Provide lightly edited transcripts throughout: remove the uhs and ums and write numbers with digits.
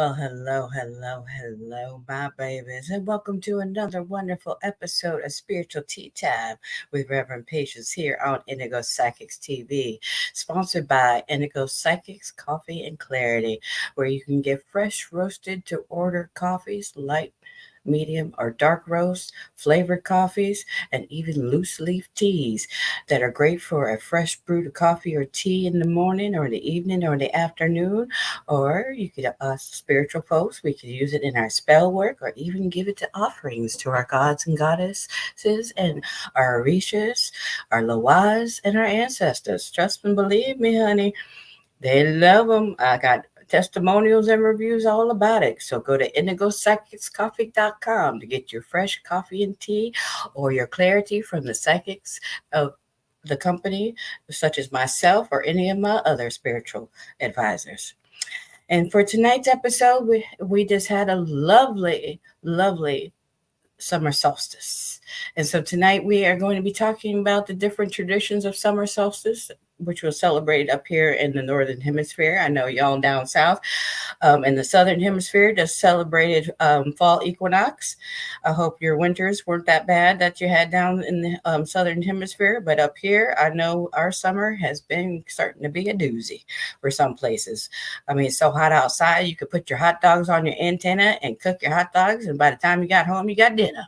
Well, hello, my babies, and welcome to another wonderful episode of Spiritual Tea Time with Reverend Patience here on Indigo Psychics TV, sponsored by Indigo Psychics Coffee and Clarity, where you can get fresh roasted to order coffees, light, medium, or dark roast, flavored coffees, and even loose leaf teas that are great for a fresh brewed coffee or tea in the morning or in the evening or in the afternoon. Or you could, us spiritual folks, we could use it in our spell work or even give it to offerings to our gods and goddesses and our orishas, our lawaz, and our ancestors. Trust and believe me, honey. They love them. I got testimonials and reviews all about it. So go to indigopsychicscoffee.com to get your fresh coffee and tea or your clarity from the psychics of the company, such as myself or any of my other spiritual advisors. And for tonight's episode, we just had a lovely summer solstice. And so tonight we are going to be talking about the different traditions of summer solstice, which was celebrated up here in the Northern Hemisphere. I know y'all down south in the Southern Hemisphere just celebrated fall equinox. I hope your winters weren't that bad that you had down in the Southern Hemisphere. But up here, I know our summer has been starting to be a doozy for some places. I mean, it's so hot outside, you could put your hot dogs on your antenna and cook your hot dogs. And by the time you got home, you got dinner.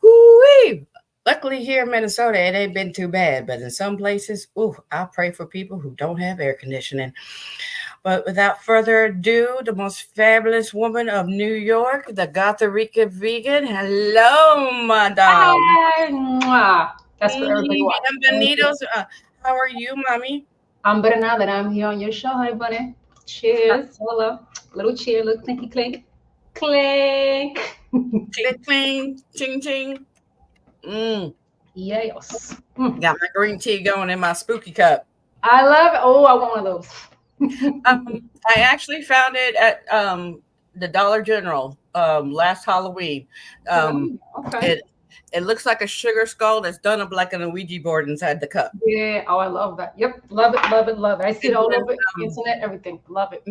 Woo-wee! Luckily here in Minnesota, it ain't been too bad. But in some places, I pray for people who don't have air conditioning. But without further ado, the most fabulous woman of New York, the Gothirican Vegan. Hello, madam. Hi. Mwah. That's for everybody watching. Bienvenidos. How are you, mommy? I'm better now that I'm here on your show. Hi, buddy. Cheers. Hello. Little cheer. Little clinky clink. Clink. Click, cling, ching, ching. Yes. Got my green tea going in my spooky cup. I love it. Oh, I want one of those. I actually found it at the Dollar General last Halloween. Okay. It looks like a sugar skull that's done up like an Ouija board inside the cup. Yeah. Oh, I love that. Yep. Love it. Love it. Love it. I see it all over internet, everything. Love it.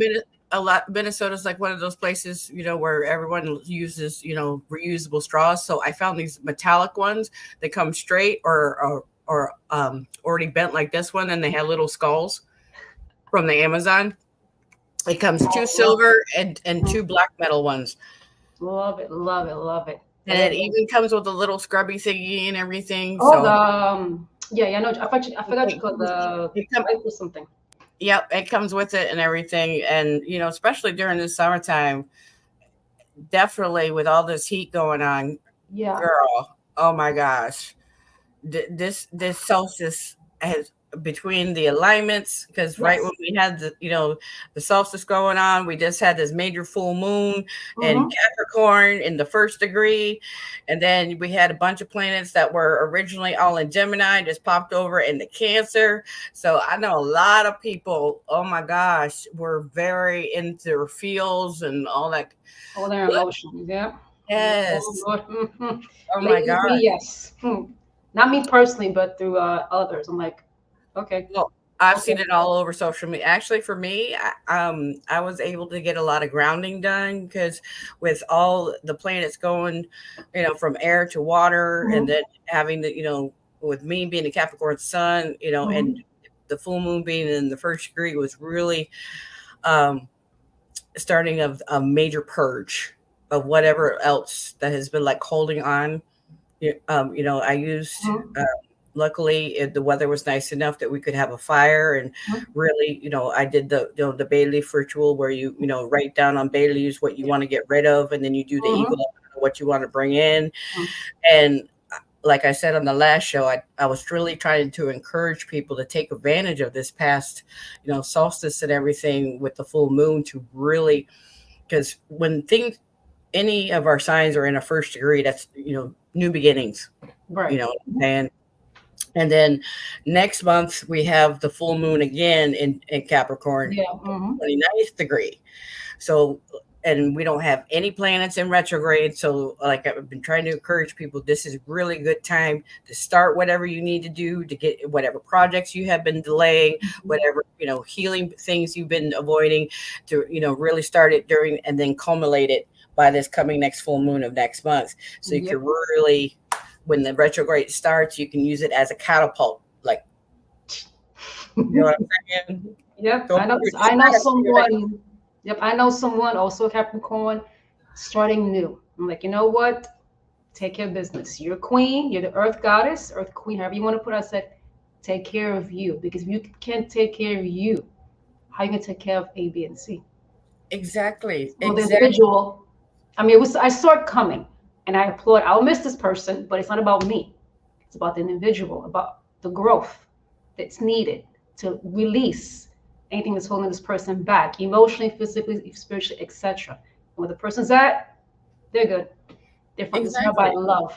Minnesota's like one of those places, where everyone uses, reusable straws. So I found these metallic ones that come straight or already bent like this one, and they have little skulls from the Amazon. It comes two silver and two black metal ones. Love it. Love it. Love it. And it even comes with a little scrubby thingy and everything. Oh, I know. I forgot you called the pipe or something. Yep, it comes with it and everything. And especially during the summertime, definitely with all this heat going on, girl. Oh my gosh, this solstice has between the alignments, because right when we had the solstice going on, we just had this major full moon and Capricorn in the 1st degree, and then we had a bunch of planets that were originally all in Gemini just popped over into Cancer. So I know a lot of people, oh my gosh, were very into their feels and all that, all their emotions. Yes. Oh my god. Yes. Not me personally, but through others. I'm like, okay. Well, I've seen it all over social media. Actually, for me, I was able to get a lot of grounding done because with all the planets going, from air to water, and then having the, with me being a Capricorn sun, and the full moon being in the 1st degree was really starting of a major purge of whatever else that has been like holding on. I used. Luckily, the weather was nice enough that we could have a fire, and really, I did the bay leaf ritual where you write down on bay leaves what you want to get rid of, and then you do the eagle, what you want to bring in. And like I said on the last show, I was really trying to encourage people to take advantage of this past, solstice and everything with the full moon to really, because when any of our signs are in a 1st degree, that's new beginnings, right? And then next month we have the full moon again in Capricorn, 29th degree. So and we don't have any planets in retrograde. So like I've been trying to encourage people, this is really good time to start whatever you need to do to get whatever projects you have been delaying, whatever, healing things you've been avoiding, to, really start it during and then culminate it by this coming next full moon of next month. So you can really, when the retrograde starts, you can use it as a catapult. Like, you know what I'm saying? Yep. So I know someone. Yep, I know someone, also Capricorn, starting new. I'm like, you know what? Take care of business. You're queen. You're the earth goddess, earth queen, however you want to put it. I said, take care of you. Because if you can't take care of you, how are you going to take care of A, B, and C? Exactly. So the individual, I mean, I saw it coming. And I applaud. I'll miss this person, but it's not about me. It's about the individual, about the growth that's needed to release anything that's holding this person back, emotionally, physically, spiritually, etc. Where the person's at, they're good. They're from by love.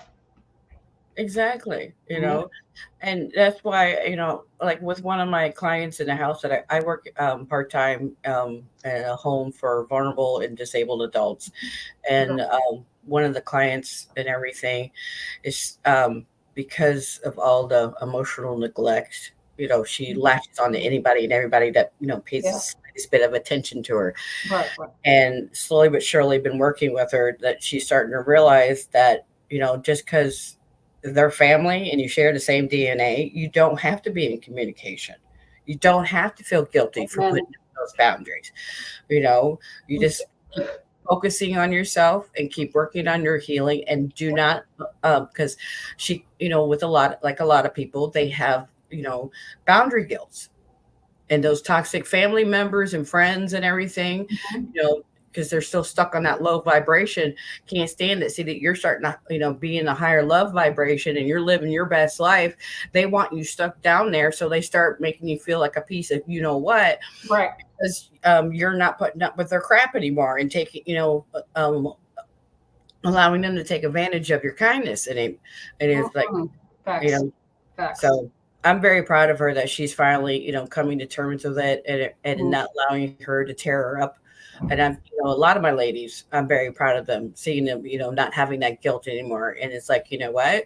Exactly. And that's why, like with one of my clients in the house that I work part-time in a home for vulnerable and disabled adults. And one of the clients and everything is because of all the emotional neglect, she latches on to anybody and everybody that, pays the slightest bit of attention to her. Right. And slowly but surely been working with her that she's starting to realize that, just because they're family and you share the same DNA, you don't have to be in communication. You don't have to feel guilty for putting those boundaries. You just keep focusing on yourself and keep working on your healing, and do not, because she, with a lot of people, they have, boundary guilt, and those toxic family members and friends and everything, because they're still stuck on that low vibration, can't stand it. See that you're starting to, be in a higher love vibration and you're living your best life. They want you stuck down there. So they start making you feel like a piece of, what, right? Because you're not putting up with their crap anymore and taking, allowing them to take advantage of your kindness. And it's like, Facts. So I'm very proud of her that she's finally, coming to terms with it and not allowing her to tear her up. And I'm, a lot of my ladies, I'm very proud of them, seeing them, not having that guilt anymore. And it's like, you know what?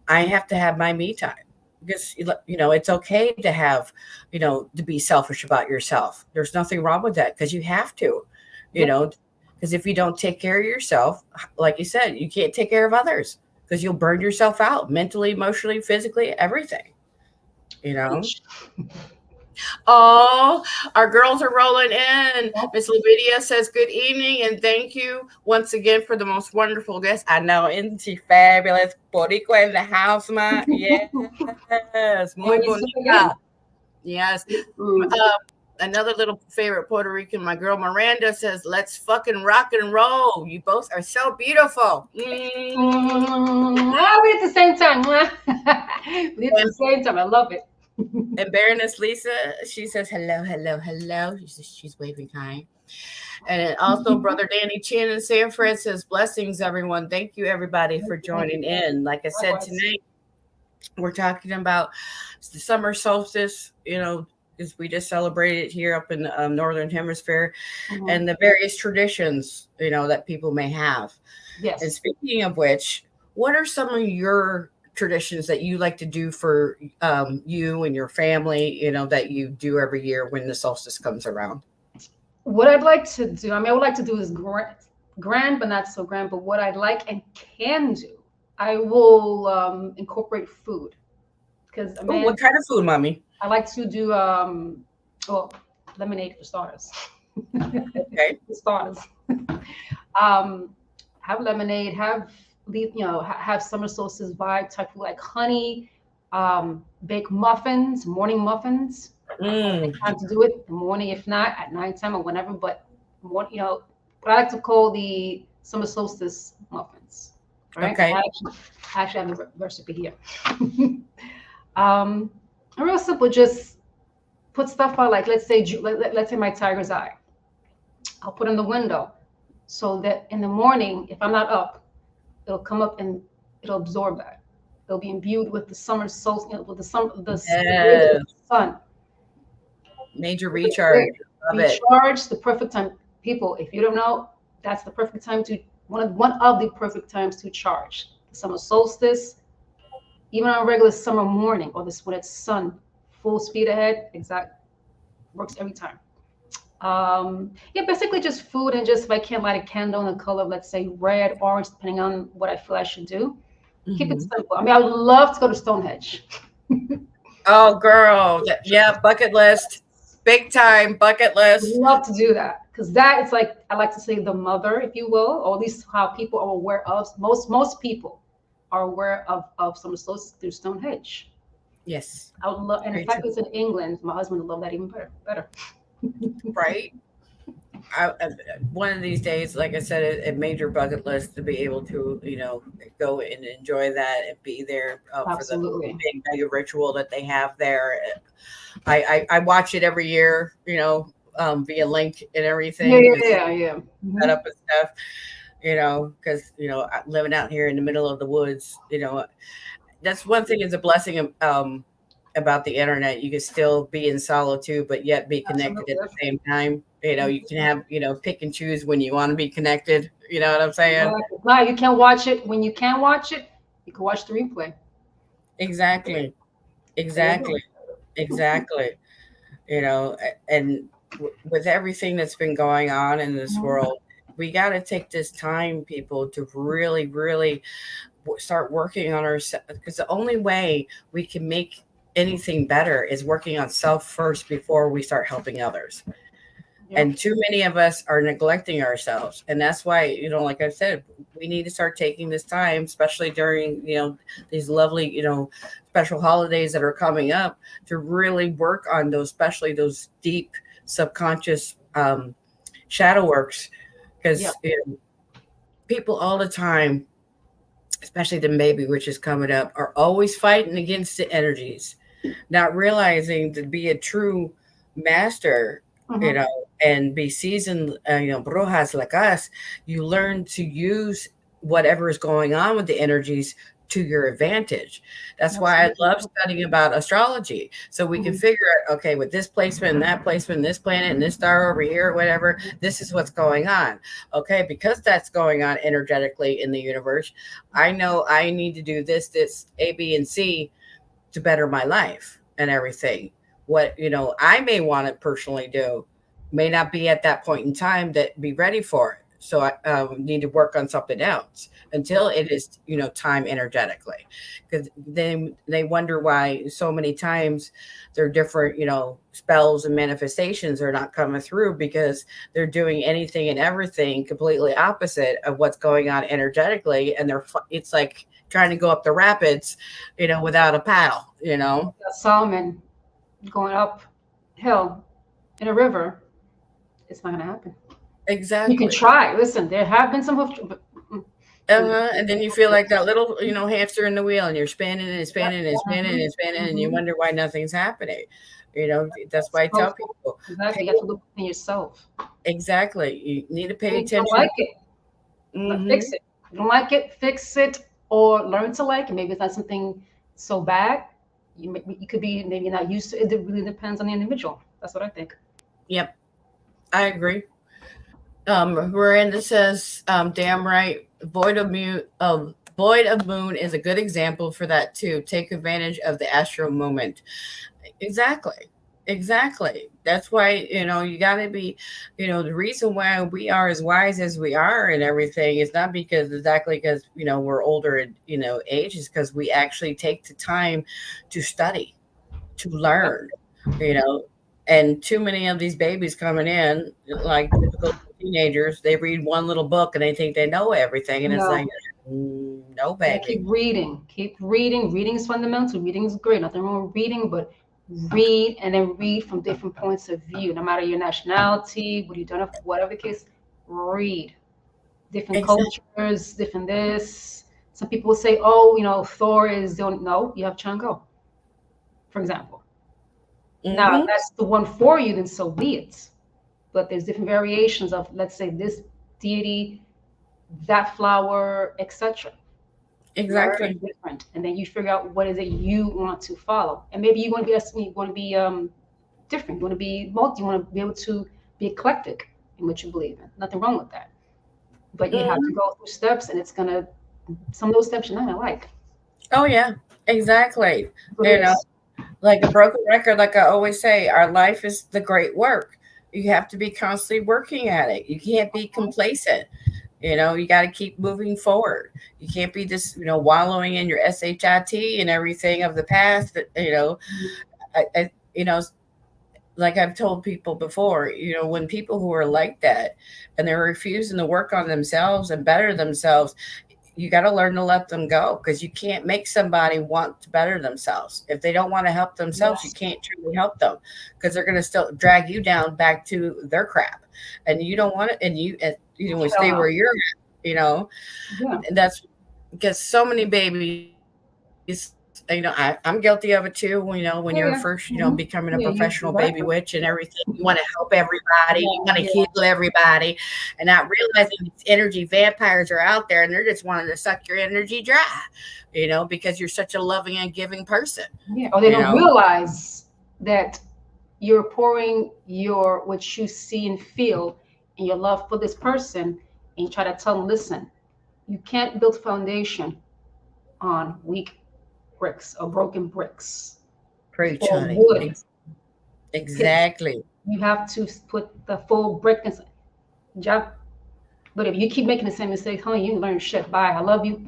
I have to have my me time, because, it's okay to have, to be selfish about yourself. There's nothing wrong with that, because you have to, because if you don't take care of yourself, like you said, you can't take care of others, because you'll burn yourself out mentally, emotionally, physically, everything, Oh, our girls are rolling in. Miss Lavidia says good evening and thank you once again for the most wonderful guest. I know, isn't she fabulous? Boricua in the house, ma. Yes, muy bonita. Yes. Another little favorite Puerto Rican, my girl Miranda, says, let's fucking rock and roll. You both are so beautiful. We at the same time. We at the same time. I love it. And Baroness Lisa, she says, hello, hello, hello. She's waving hi. And also Brother Danny Chin in San Fred says, blessings, everyone. Thank you, everybody, for joining in. Like I said, tonight, we're talking about the summer solstice, because we just celebrated here up in the Northern Hemisphere, and the various traditions, that people may have. Yes. And speaking of which, what are some of your traditions that you like to do for you and your family, that you do every year when the solstice comes around? What I'd like to do, I would like to do is grand, but not so grand. But what I'd like and can do, I will incorporate food. Because what kind of food, mommy? I like to do lemonade for starters. Okay. For starters. Have lemonade, have summer solstice vibe type of like honey, bake muffins, morning muffins. Time to do it in the morning, if not at nighttime or whenever, but what I like to call the summer solstice muffins. Right? Okay. I actually have the recipe here. Real simple, just put stuff out, like let's say my tiger's eye. I'll put in the window so that in the morning, if I'm not up, it'll come up and it'll absorb that. It'll be imbued with the summer solstice, with the sun. Major recharge. Recharge, the perfect time. People, if you don't know, That's the perfect time to one of the perfect times to charge. The summer solstice, even on a regular summer morning, or this when it's sun, full speed ahead, exact works every time. Yeah, basically just food, and just if I can't light a candle in the color of, let's say, red, orange, depending on what I feel I should do. Keep it Mhm. simple. I mean, I would love to go to Stonehenge. Oh, girl. Yeah, bucket list. Big time bucket list. Love to do that, because that it's like I like to say the mother, if you will, or at least how people are aware of, most people are aware of some solstice through Stonehenge. Yes. I would love, and in Very fact, true. it's in England. My husband would love that even better. Right? I, one of these days, like I said, a major bucket list to be able to, go and enjoy that and be there for the Absolutely. big mega ritual that they have there. I watch it every year, via link and Yeah, everything, yeah, just yeah, yeah. set Hmm. up and stuff, because, living out here in the middle of the woods, that's one thing is a blessing about the internet. You can still be in solitude, but yet be connected at Absolutely. the same time. You can have, pick and choose when you want to be connected. You know what I'm saying? Exactly. Now you can watch it when you can watch it. You can watch the replay. Exactly. There you go. Exactly. Exactly. And with everything that's been going on in this Mhm. world, we got to take this time, people, to really, really start working on ourselves, because the only way we can make anything better is working on self first before we start helping others. Yep. And too many of us are neglecting ourselves, and that's why, like I said, we need to start taking this time, especially during these lovely special holidays that are coming up, to really work on those, especially those deep subconscious shadow works, Yep. because people all the time, especially the baby, which is coming up, are always fighting against the energies, not realizing to be a true master, you Hmm. know, and be seasoned, brujas like us. You learn to use whatever is going on with the energies to your advantage. That's why I Absolutely. love studying about astrology. So we can Hmm. figure out, okay, with this placement and that placement, this planet and this star over here, whatever, this is what's going on. Okay, because that's going on energetically in the universe, I know I need to do this, A, B, and C to better my life and everything. What I may want to personally do may not be at that point in time that be ready for it. So I need to work on something else until it is time energetically, because then they wonder why so many times their different spells and manifestations are not coming through, because they're doing anything and everything completely opposite of what's going on energetically, and it's like trying to go up the rapids without a paddle. That Solomon going uphill in a river, it's not going to happen. You can Exactly. try. Listen, there have been some hoof, but And then you feel like that little, hamster in the wheel, and you're spinning and spinning and spinning Mhm, and spinning, and you mhm. wonder why nothing's happening. That's why I So tell people, pay, exactly, you have to look in yourself. exactly. You need to pay If you don't attention. like it, fix Hmm. it. If you don't like it, fix it, or learn to like it. Maybe it's not something so bad. You could be maybe not used to it. It really depends on the individual. That's what I think. Yep, I agree. Miranda says, damn right. Void of moon is a good example for that too. Take advantage of the astral moment. Exactly. Exactly. That's why, you got to be, the reason why we are as wise as we are and everything is not because exactly because, we're older in, age, is because we actually take the time to study, to Yep. learn, you know. And too many of these babies coming in, like typical teenagers, they read one little book and they think they know everything. And it's like, No. no, Yeah, baby. keep reading. Keep reading. Reading is fundamental. Reading is great. Nothing wrong with reading, but read, and then read from different points of view. No matter your nationality, what you've done, whatever the case, read. Different Exactly. cultures, different this. Some people will say, oh, Thor is the only. No, you have Chango, for example. Now, if Hmm. that's the one for you, then so be it. But there's different variations of, let's say, this deity, that flower, etc. Very Exactly. different, and then you figure out what is it you want to follow, and maybe you want to be different. You want to be multi. You want to be able to be eclectic in what you believe in. Nothing wrong with that. but you have to Mhm. go through steps, and it's gonna some of those steps you're not gonna like. Oh yeah, exactly. That's what You it know, is. like a broken record, like I always say, our life is the great work. You have to be constantly working at it. You can't be complacent. You got to keep moving forward. You can't be just, wallowing in your shit and everything of the past. I like I've told people before, when people who are like that and they're refusing to work on themselves and better themselves, you got to learn to let them go, because you can't make somebody want to better themselves. If they don't want to help themselves, you Yes. can't truly help them, because they're going to still drag you down back to their crap, and you don't want it. And Hell stay where no. you're at. Yeah. And that's because so many babies, I'm guilty of it too. When you're first, Oh becoming a yeah. professional Hmm. baby Yeah. witch You and everything, exactly. you want to help everybody, you want to heal Yeah. Yeah. everybody, and not realizing these energy vampires are out there and they're just wanting to suck your energy dry, because you're such a loving and giving person, Yeah. Or you they don't know. realize that you're pouring your what you see and feel and your love for this person, and you try to tell them, listen, you can't build foundation on weak bricks or broken bricks Preach, or honey. wood. Exactly. You have to put the full brick in job. But if you keep making the same mistakes, honey, you learn shit. Bye. I love you.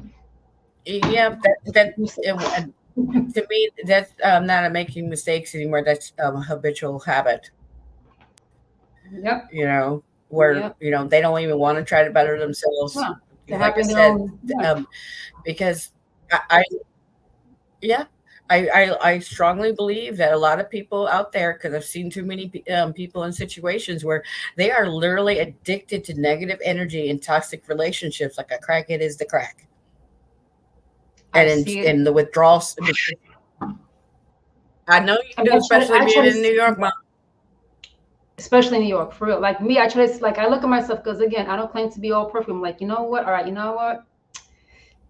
Yeah, to me, that's not a making mistakes anymore. That's a habitual habit, Yep. where, Yep. they don't even want to try to better themselves. Yeah. Like They're I happy in their said, own. Yeah. because I yeah, I strongly believe that a lot of people out there, because I've seen too many people in situations where they are literally addicted to negative energy and toxic relationships, like a crackhead is the crack, I see it. and the withdrawals. I know you And do, especially I try being to, in New York, mom. especially in New York, for real. Like me, I try to, like, I look at myself because, again, I don't claim to be all perfect. I'm like, you know what? All right, you know what?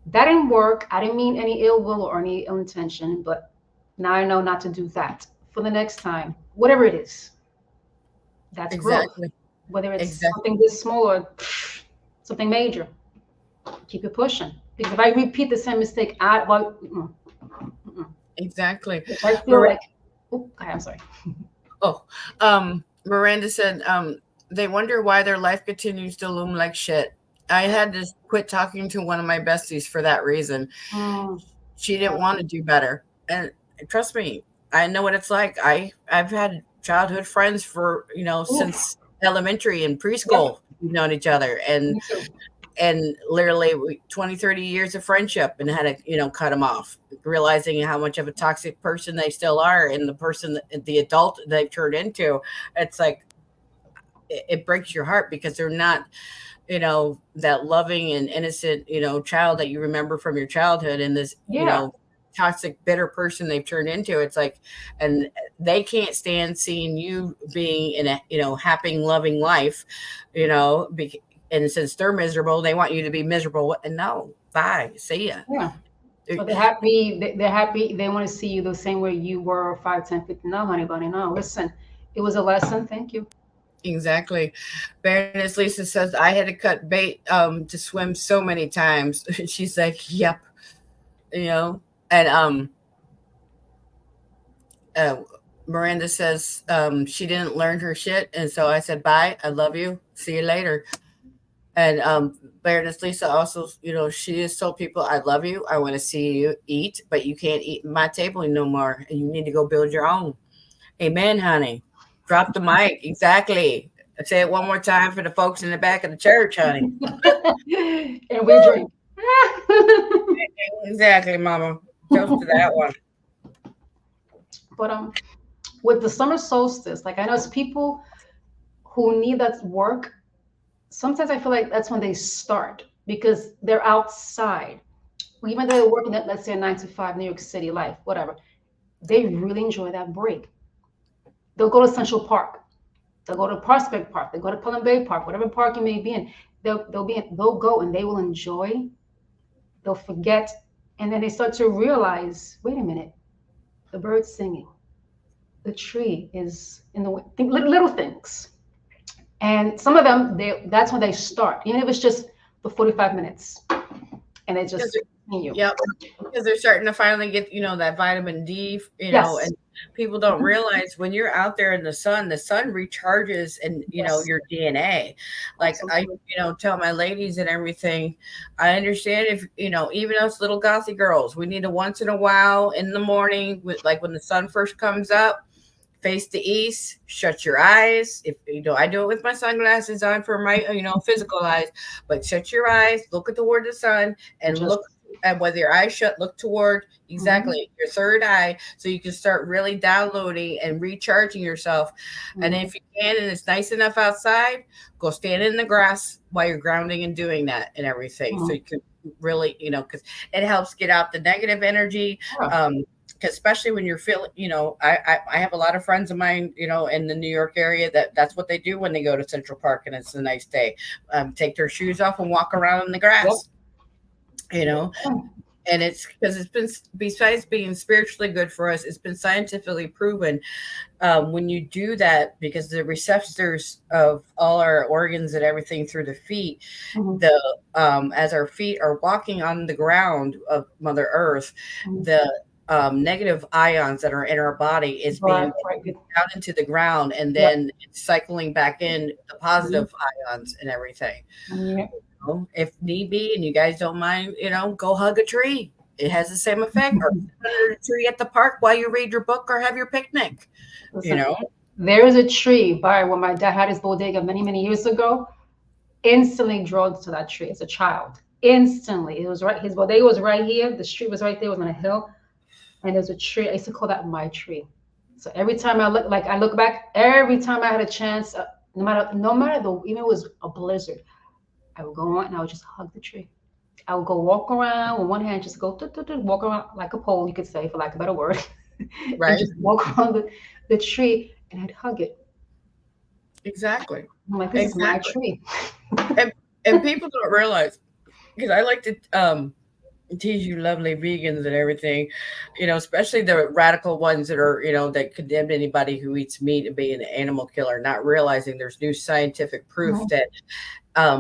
That didn't work. I didn't mean any ill will or any ill intention, but now I know not to do that for the next time. Whatever it is, that's growth. Exactly, Whether it's exactly, something this small or something major, keep it pushing. Because if I repeat the same mistake, well, mm-mm. exactly. If I feel Miranda, like, oh, I'm sorry. oh, Miranda said, they wonder why their life continues to loom like shit. I had to quit talking to one of my besties for that reason. Mm, She didn't gotcha. want to do better. And trust me, I know what it's like. I've had childhood friends for, Oof. since elementary and Yep. preschool. We've known each other, and Me too. literally 20, 30 years of friendship, and had to, cut them off, realizing how much of a toxic person they still are, and the person, the adult they've turned into. It's like it breaks your heart, because they're not, that loving and innocent, child that you remember from your childhood, and this, Yeah. toxic, bitter person they've turned into. It's like, and they can't stand seeing you being in a, happy, loving life, you know, be, and since they're miserable, they want you to be miserable. And no, bye, see ya. Yeah. So they're happy. They're happy. They want to see you the same way you were 5, 10, 15. No, honey bunny. No, listen. It was a lesson. Thank you. Exactly. Baroness Lisa says, I had to cut bait to swim so many times. She's like, yep, you know, and uh, Miranda says she didn't learn her shit, and so I said bye. I love you. See you later. And Baroness Lisa also, she has told people, I love you. I want to see you eat, but you can't eat at my table no more, and you need to go build your own. Amen, honey. Drop the mic. Exactly. Say it one more time for the folks in the back of the church, honey. And we drink. Exactly, Mama. Toast to that one. But with the summer solstice, like I know it's people who need that work. Sometimes I feel like that's when they start because they're outside. Even though they're working at, let's say, a 9 to 5 New York City life, whatever, they really enjoy that break. They'll go to Central Park. They'll go to Prospect Park. They'll go to Pelham Bay Park, whatever park you may be in. They'll go and they will enjoy. They'll forget, and then they start to realize, wait a minute, the bird's singing, the tree is in the little things, and some of them, that's when they start. Even if it's just for 45 minutes. And it just continue. Yep, because they're starting to finally get, that vitamin D, Yes. and people don't realize when you're out there in the sun recharges and, Yes. your DNA. Like I, Absolutely. tell my ladies and everything, I understand if, even us little gothy girls, we need to once in a while in the morning with like when the sun first comes up, face the east, shut your eyes. If I do it with my sunglasses on for my physical eyes, but shut your eyes, look at toward the sun, and Just look. And with your eyes shut, look toward exactly your third eye, so you can start really downloading and recharging yourself. And if you can, and it's nice enough outside, go stand in the grass while you're grounding and doing that and everything, so you can really, because it helps get out the negative energy. Especially when you're feeling, I have a lot of friends of mine, in the New York area that's what they do when they go to Central Park and it's a nice day. Take their shoes off and walk around in the grass, and it's because it's been, besides being spiritually good for us, it's been scientifically proven when you do that, because the receptors of all our organs and everything through the feet, as our feet are walking on the ground of Mother Earth, the negative ions that are in our body is being down into the ground, and then it's cycling back in the positive ions and everything. If need be, and you guys don't mind, go hug a tree. It has the same effect. Or sit under a tree at the park while you read your book or have your picnic. Listen, there is a tree by where my dad had his bodega many, many years ago. Instantly drawn to that tree as a child. Instantly. It was right. His bodega was right here. The street was right there. It was on a hill. And there's a tree. I used to call that my tree. So every time I look back, every time I had a chance, no matter even if it was a blizzard, I would go on and I would just hug the tree. I would go walk around with one hand, just go walk around like a pole, you could say, for lack of a better word. Right. And just walk around the tree and I'd hug it. Exactly. I'm like, this is my tree. and people don't realize, because I like to tease you lovely vegans and everything, especially the radical ones that are, that condemn anybody who eats meat and being an animal killer, not realizing there's new scientific proof that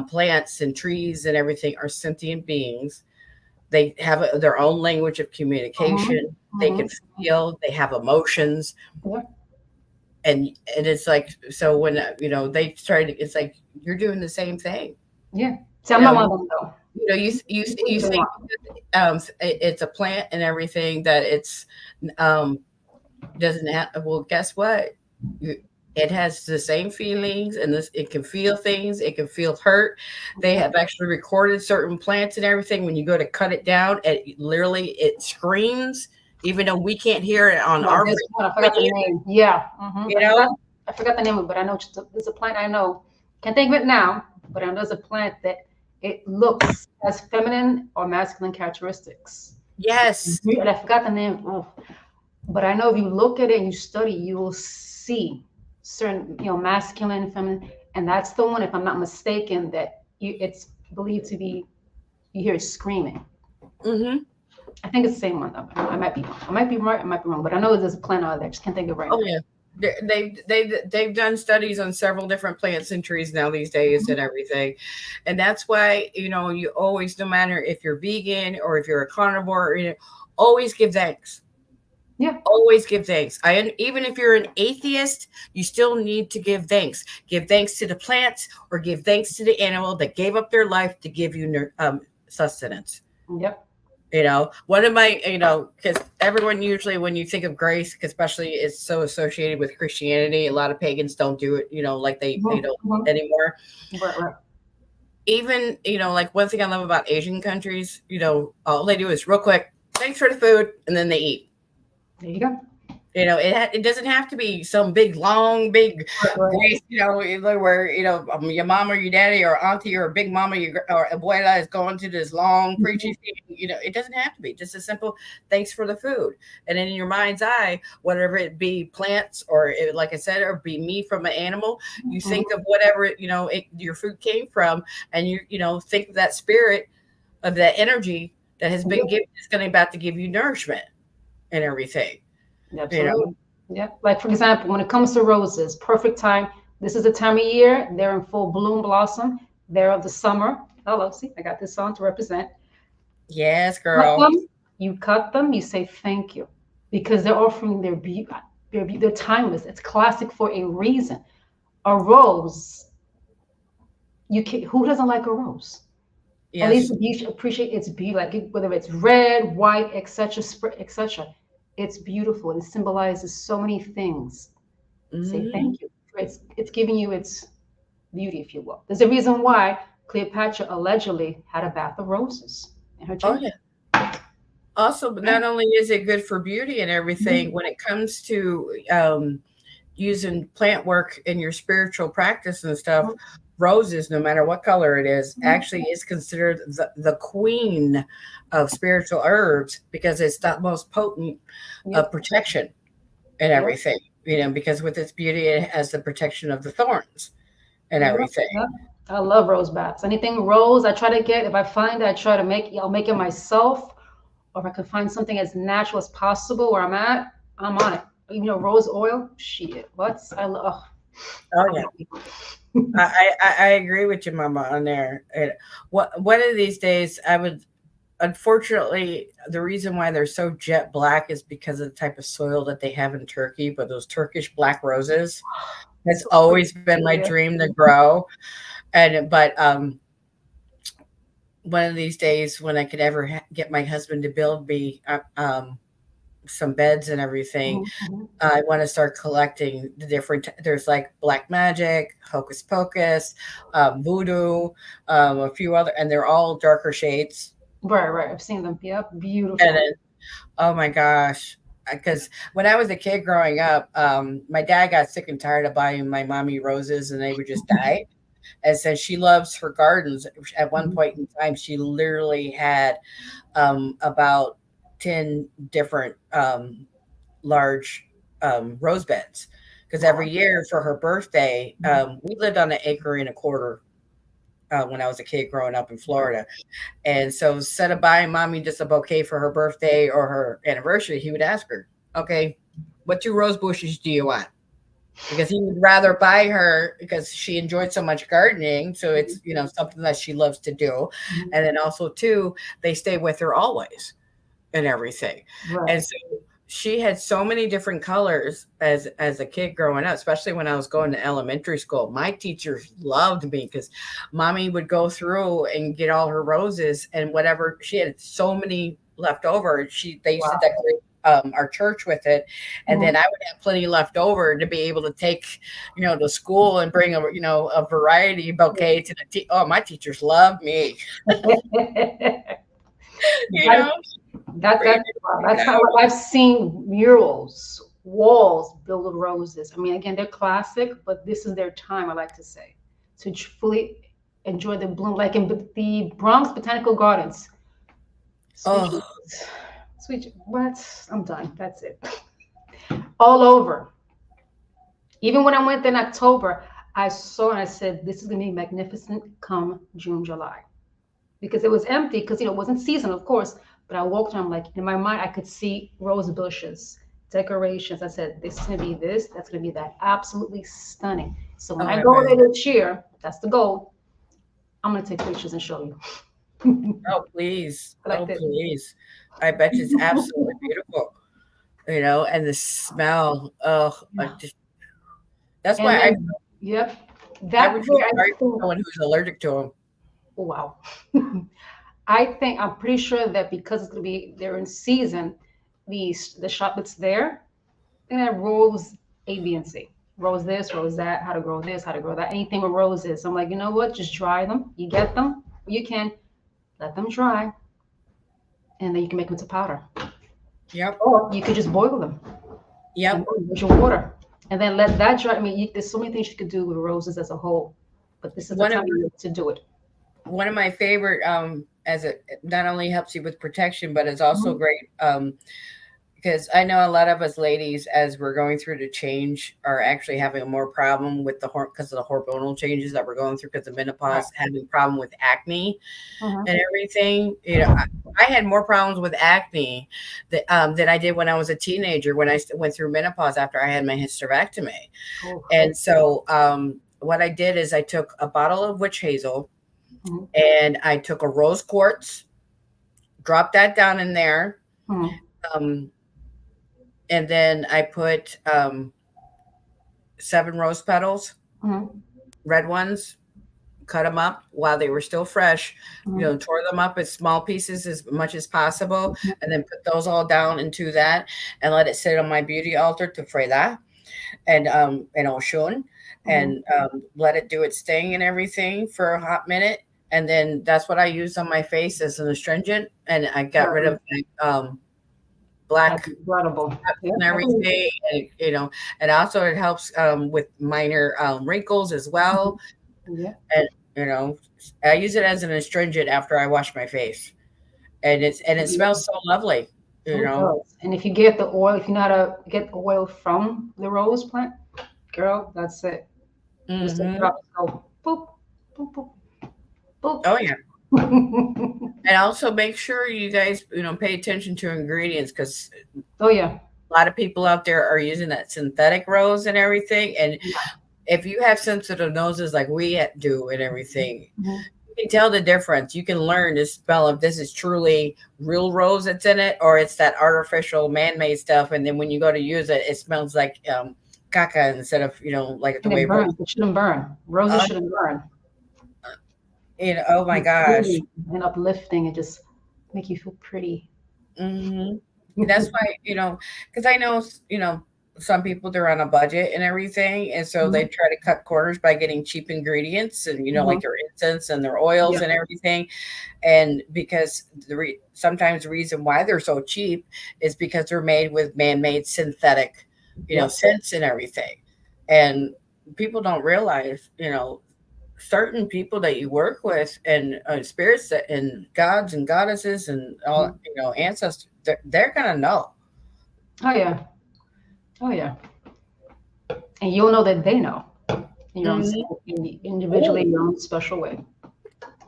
plants and trees and everything are sentient beings. They have their own language of communication. They can feel, they have emotions. And it's like, so when, they started, it's like, you're doing the same thing. Yeah. See, I'm not one of them though. You think it's a plant and everything, that it's doesn't have, well, guess what? It has the same feelings, and it can feel things, it can feel hurt. They have actually recorded certain plants and everything. When you go to cut it down, it screams, even though we can't hear it on our I forgot the name. Yeah. I forgot the name of it, but I know there's a plant I know. Can't think of it now, but I know there's a plant that it looks as feminine or masculine characteristics. Yes. And I forgot the name. But I know if you look at it and you study, you will see certain, masculine, feminine. And that's the one, if I'm not mistaken, that it's believed to be, you hear it screaming. I think it's the same one. I might be wrong. I might be right. I might be wrong. But I know there's a plant out there. I just can't think of it right now. Yeah. They've done studies on several different plants and trees now these days and everything. And that's why, you always, no matter if you're vegan or if you're a carnivore, always give thanks. Yeah. Always give thanks. Even if you're an atheist, you still need to give thanks. Give thanks to the plants, or give thanks to the animal that gave up their life to give you sustenance. Yep. One of my, because everyone usually, when you think of grace, especially it's so associated with Christianity, a lot of pagans don't do it, like they don't anymore. Right. Even, like one thing I love about Asian countries, all they do is real quick, thanks for the food, and then they eat. There you go. It doesn't have to be some big, long, big grace, where, your mom or your daddy or auntie or big mama or abuela is going to this long preaching thing. It doesn't have to be just a simple thanks for the food. And in your mind's eye, whatever it be, plants or like I said, or be meat from an animal, you think of whatever, your food came from, and you think of that spirit of that energy that has been given, is going to about to give you nourishment and everything. Absolutely. Yeah. Like, for example, when it comes to roses, perfect time. This is the time of year. They're in full bloom blossom. They're of the summer. Hello, see, I got this on to represent. Yes, Cut girl. them, you cut them, you say thank you because they're offering their beauty. They're timeless. It's classic for a reason. A rose, you can, who doesn't like a rose? At least Yes. you should appreciate its beauty, like whether it's red, white, etc., etc. It's beautiful. It symbolizes so many things. Say Hmm. thank you. It's giving you its beauty, if you will. There's a reason why Cleopatra allegedly had a bath of roses in her Oh, chamber. yeah. Also, not only is it good for beauty and everything, Mhm. when it comes to using plant work in your spiritual practice and stuff, roses, no matter what color it is, actually is considered the queen of spiritual herbs because it's the most potent of Yep, protection and yep, everything, because with its beauty, it has the protection of the thorns and yep, everything. yep. I love rose baths. Anything rose, I try to get. If I find it, I try to make. I'll make it myself, or if I can find something as natural as possible where I'm at, I'm on it. Rose oil. Shit, what? I love. Oh, I'm yeah. happy. I agree with you, Mama, on there. One of these days, I would. Unfortunately, the reason why they're so jet black is because of the type of soil that they have in Turkey. But those Turkish black roses has So pretty. always been my Yeah. dream to grow. But one of these days, when I could ever get my husband to build me some beds and everything, Mhm, mhm. I want to start collecting the different. There's like black magic, hocus pocus, voodoo, a few other, and they're all darker shades. Right, right. I've seen them. Yep, And beautiful. then, oh my gosh, because when I was a kid growing up, my dad got sick and tired of buying my mommy roses, and they would just die. And since she loves her gardens, at one Mhm. point in time, she literally had about 10 different large rose beds. Because Wow. every year for her birthday, we lived on an acre and a quarter when I was a kid growing up in Right. Florida. And so instead of buying mommy just a bouquet for her birthday or her anniversary, he would ask her, okay, what two rose bushes do you want? Because he would rather buy her because she enjoyed so much gardening. So Mhm, it's, something that she loves to do. mhm. And then also too, they stay with her always and everything. Right. And so she had so many different colors as a kid growing up, especially when I was going to elementary school. My teachers loved me because mommy would go through and get all her roses and whatever she had so many left over. They used to Wow. decorate our church with it, and then Mhm. I would have plenty left over to be able to take, to school and bring a variety bouquet to oh, my teachers loved me, you That know, that bringing it wow, that's how out. I've seen murals, walls built with roses. I mean, again, they're classic, but this is their time, I like to say, to fully enjoy the bloom, like in the Bronx Botanical Gardens. Sweet Oh, Jesus. What? I'm done. That's it. All over. Even when I went in October, I saw and I said, this is going to be magnificent come June, July. Because it was empty, because, it wasn't season, of course. But I walked around, like, in my mind, I could see rose bushes, decorations. I said, this is going to be this, that's going to be that. Absolutely stunning. So when oh, I I go bet. there this year, that's the goal. I'm going to take pictures and show you. Oh, please. I Oh, like that. please. I bet you it's absolutely beautiful, and the smell. Oh, Yeah. that's And why then, yep, I that refuse way I to marry think, someone who's allergic to them. oh, wow. I'm pretty sure that because it's gonna be they're in season, the shop that's there, and that rose A, B, and C. Rose this, rose that, how to grow this, how to grow that, anything with roses. I'm like, you know what? Just dry them. You get them, you can let them dry, and then you can make them into powder. Yep. Or you could just boil them and Yep. use your water. And then let that dry. I mean, there's so many things you could do with roses as a whole, but this is the One of time to do it. one of my favorite as it not only helps you with protection, but it's also Mhm. great because I know a lot of us ladies, as we're going through the change, are actually having more problem with because of the hormonal changes that we're going through because of Right. menopause, having problem with acne Mhm. and everything. I had more problems with acne than I did when I was a teenager when went through menopause after I had my hysterectomy. Oh, And so what I did is I took a bottle of witch hazel Mhm. and I took a rose quartz, dropped that down in there, Mhm. um, and then I put 7 rose petals, Mhm. red ones, cut them up while they were still fresh, Mhm. tore them up as small pieces as much as possible, and then put those all down into that and let it sit on my beauty altar to fredag and Oshun, Mhm. and let it do its thing and everything for a hot minute. And then that's what I used on my face as an astringent. And I got rid of That's black incredible. Yeah. and everything. And also it helps with minor wrinkles as well. Yeah. And, you know, I use it as an astringent after I wash my face. And it Yeah. smells so lovely, you Oh, it know. does. And if you get the oil, if you know how to get oil from the rose plant, girl, that's it. Just a Hmm. drop, go boop, boop, boop, Oh, yeah. boop. And also make sure you guys, pay attention to ingredients, because Oh yeah. a lot of people out there are using that synthetic rose and everything. And if you have sensitive noses like we do and everything, Mhm. you can tell the difference. You can learn to smell if this is truly real rose that's in it, or it's that artificial man-made stuff. And then when you go to use it, it smells like caca instead of, like the And way it rose. burns. It shouldn't burn. Roses Uh, shouldn't burn. oh my It's gosh. soothing and uplifting and just make you feel pretty. Hmm. That's why, because I know, some people, they're on a budget and everything. And so they Mhm. try to cut corners by getting cheap ingredients and, like Mhm. their incense and their oils Yeah. and everything. And because sometimes the reason why they're so cheap is because they're made with man-made synthetic, Yep. scents and everything. And people don't realize, certain people that you work with and spirits and gods and goddesses and all, Mhm. ancestors, they're gonna know. Oh yeah. Oh yeah. And you'll know that they know in your own Hmm. individually Oh, in your own special way.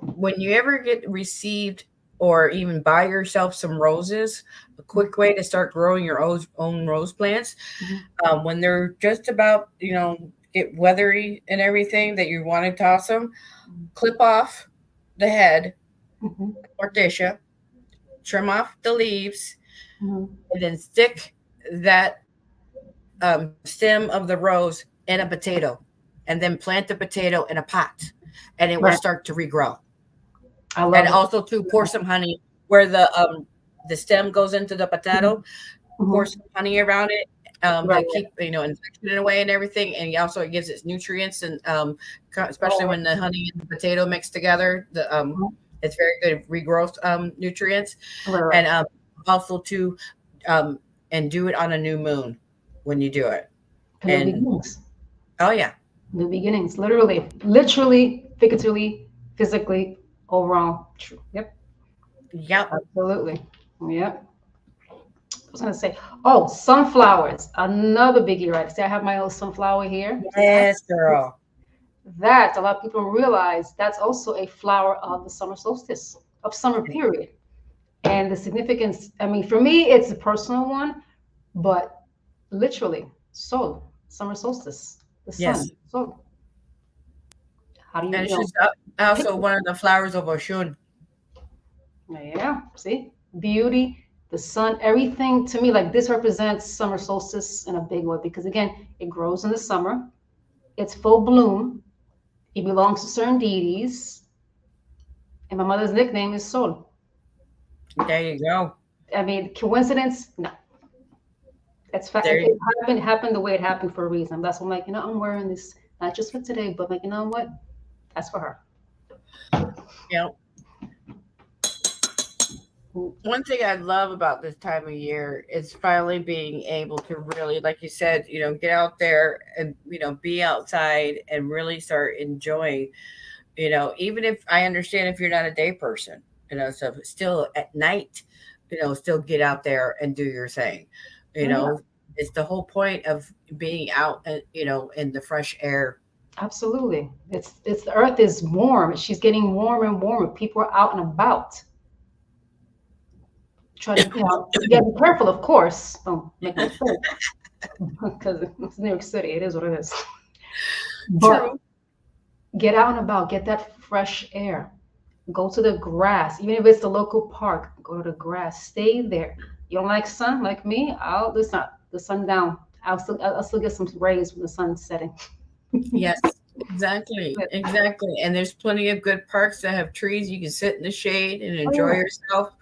when you ever get received or even buy yourself some roses, a quick way to start growing your own rose plants, Mhm. when they're just about, get weathery and everything that you want to toss them, clip off the head, Mhm. Morticia, trim off the leaves, Mhm. and then stick that stem of the rose in a potato, and then plant the potato in a pot, and it will Right. start to regrow. I And love it. also to pour some honey where the stem goes into the Mhm. potato. Pour Mhm. some honey around it, Right. to keep infection away and everything. And also it gives it nutrients, and especially Oh, when the honey and the potato mix together, mhm. it's very good regrowth nutrients. Right, right. And also to um, and do it on a new moon when you do it. For new And beginnings. oh yeah, New beginnings. Literally, figuratively, physically, overall. True. Yep. yep, Absolutely. Yep. I was gonna say, oh, sunflowers. Another biggie, right? See, I have my own sunflower here. yes, girl. That a lot of people don't realize that's also a flower of the summer solstice, of summer period. And the significance, I mean, for me, it's a personal one, but literally, sol, summer solstice, the sun. Yes, So how do and you know? she's also one of the flowers of Oshun. Yeah, see, beauty, the sun, everything to me, like this represents summer solstice in a big way because again, it grows in the summer, it's full bloom, it belongs to certain deities, and my mother's nickname is Sol. There you go. I mean, coincidence? No. It's fact. There, It happened the way it happened for a reason. That's why I'm like, I'm wearing this not just for today, but like, you know what? That's for her. you know, one thing I love about this time of year is finally being able to really, like you said, get out there and, be outside and really start enjoying, even if I understand if you're not a day person, so still at night, still get out there and do your thing. You Oh, yeah, know, it's the whole point of being out, in the fresh air. absolutely. It's the earth is warm. She's getting warmer and warmer. People are out and about. Try to, you gotta be careful, of course. Don't make no mistake. Because it's New York City. It is what it is. But True. get out and about, get that fresh air. Go to the grass, even if it's the local park. Go to the grass. Stay there. You don't like sun, like me? I'll listen. The sun down. I'll still get some rays when the sun's setting. Yes, exactly, exactly. And there's plenty of good parks that have trees. You can sit in the shade and Oh enjoy yeah. yourself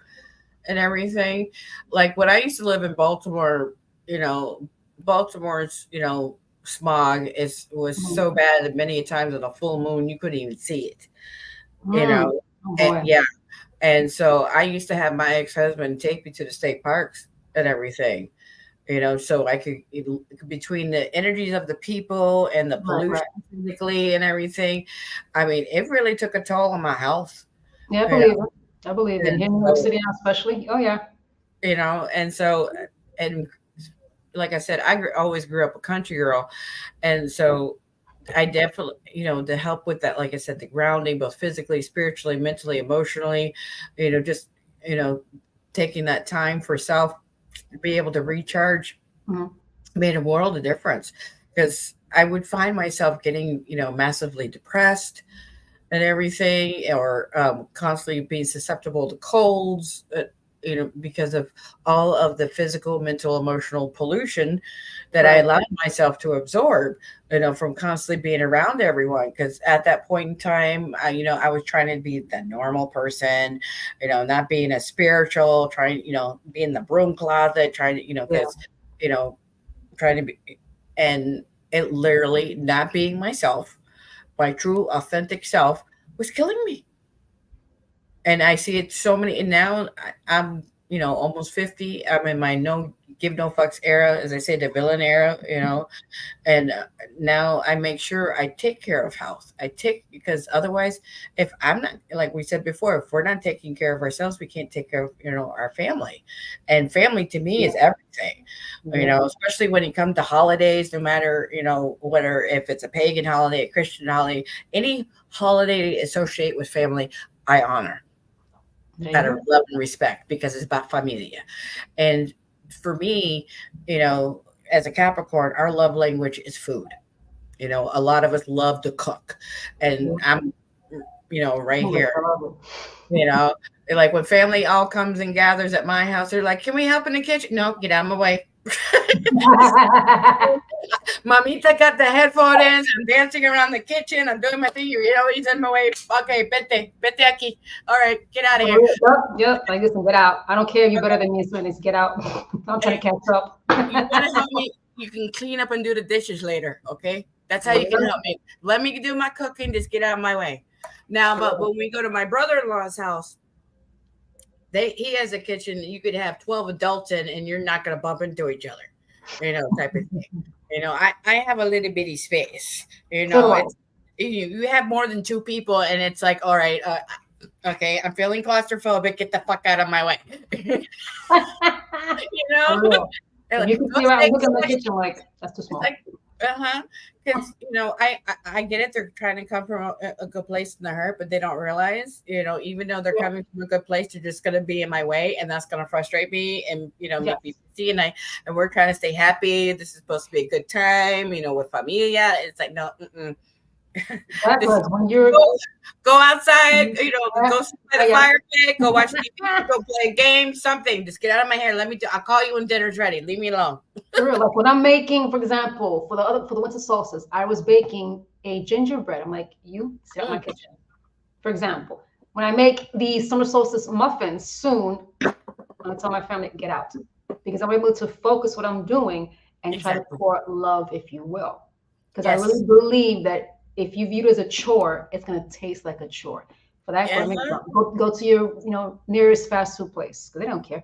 and everything. Like when I used to live in Baltimore, you know, Baltimore's, smog was Mhm. so bad that many times on a full moon you couldn't even see it, you Mm. know. Oh And boy. yeah, and so I used to have my ex-husband take me to the state parks and everything, so I could between the energies of the people and the Right, pollution right. physically and everything. I mean, it really took a toll on my health, Yeah, I you know. believe it. I believe it. And Here in New York so, City now, especially. Oh yeah. and so, and like I said, always grew up a country girl, and so I definitely, to help with that, like I said, the grounding, both physically, spiritually, mentally, emotionally, just you know, taking that time for self to be able to recharge Mhm. made a world of difference because I would find myself getting, massively depressed and everything, or constantly being susceptible to colds, because of all of the physical, mental, emotional pollution that I Right. allowed myself to absorb, from constantly being around everyone. Because at that point in time, I was trying to be the normal person, not being a spiritual, trying, be in the broom closet, trying to, Yeah. because, you know, trying to be, and it literally not being myself, my true authentic self was killing me. And I see it so many, and now I'm, almost 50. I'm in my no give no fucks era, as I say, the villain era, and now I make sure I take care of health. I take because otherwise, if I'm not, like we said before, if we're not taking care of ourselves, we can't take care of our family, and family to me Yeah. is everything. Yeah. Especially when it comes to holidays, no matter whether if it's a pagan holiday, a Christian holiday, any holiday associated with family, I honor There you out of go. love and respect because it's about familia. And for me, you know, as a Capricorn, our love language is food. A lot of us love to cook. And Yeah. I'm, right Oh, here, I love it. you know, like when family all comes and gathers at my house, they're like, can we help in the kitchen? No, get out of my way. Mamita got the headphones. I'm dancing around the kitchen. I'm doing my thing. He's in my way. Okay, vete aquí. All right, get out of here. Yep, yep. Like, listen, get out. I don't care if you're better than me, so just get out. I'm trying Hey, to catch up. you want to help me? You can clean up and do the dishes later. Okay, that's how There you you can go. help me. Let me do my cooking. Just get out of my way. Now, but Correct. when we go to my brother-in-law's house, he has a kitchen you could have 12 adults in, and you're not going to bump into each other. Type of thing. I have a little bitty space. So do I. It's you have more than two people, and it's like, all right, okay, I'm feeling claustrophobic. Get the fuck out of my way. you know, For real. They're If like, you can go see around stay, looking go in the watch. kitchen, like, that's too It's small. like, uh-huh. Because, I get it. They're trying to come from a good place in the hurt, but they don't realize, even though they're Yeah. coming from a good place, they're just going to be in my way. And that's going to frustrate me and, make me Yes. see. And we're trying to stay happy. This is supposed to be a good time, with familia. It's like, no, mm-mm. That This was when you're. go go outside, Yeah, go sit by the yeah, fire pit, go watch TV, yeah. go play a game, something. Just get out of my hair. I'll call you when dinner's ready. Leave me alone. For real. Like when I'm making, for example, for the winter solstice, I was baking a gingerbread. I'm like, you sit out my Mm, kitchen. For example, when I make the summer solstice muffins soon, I'm gonna tell my family get out because I'm able to focus what I'm doing and try to exactly. pour love, if you will. Because I really Yes. believe that if you view it as a chore, it's gonna taste like a chore. For that, go to Uh-huh. McDonald's. Go to your nearest fast food place because they don't care.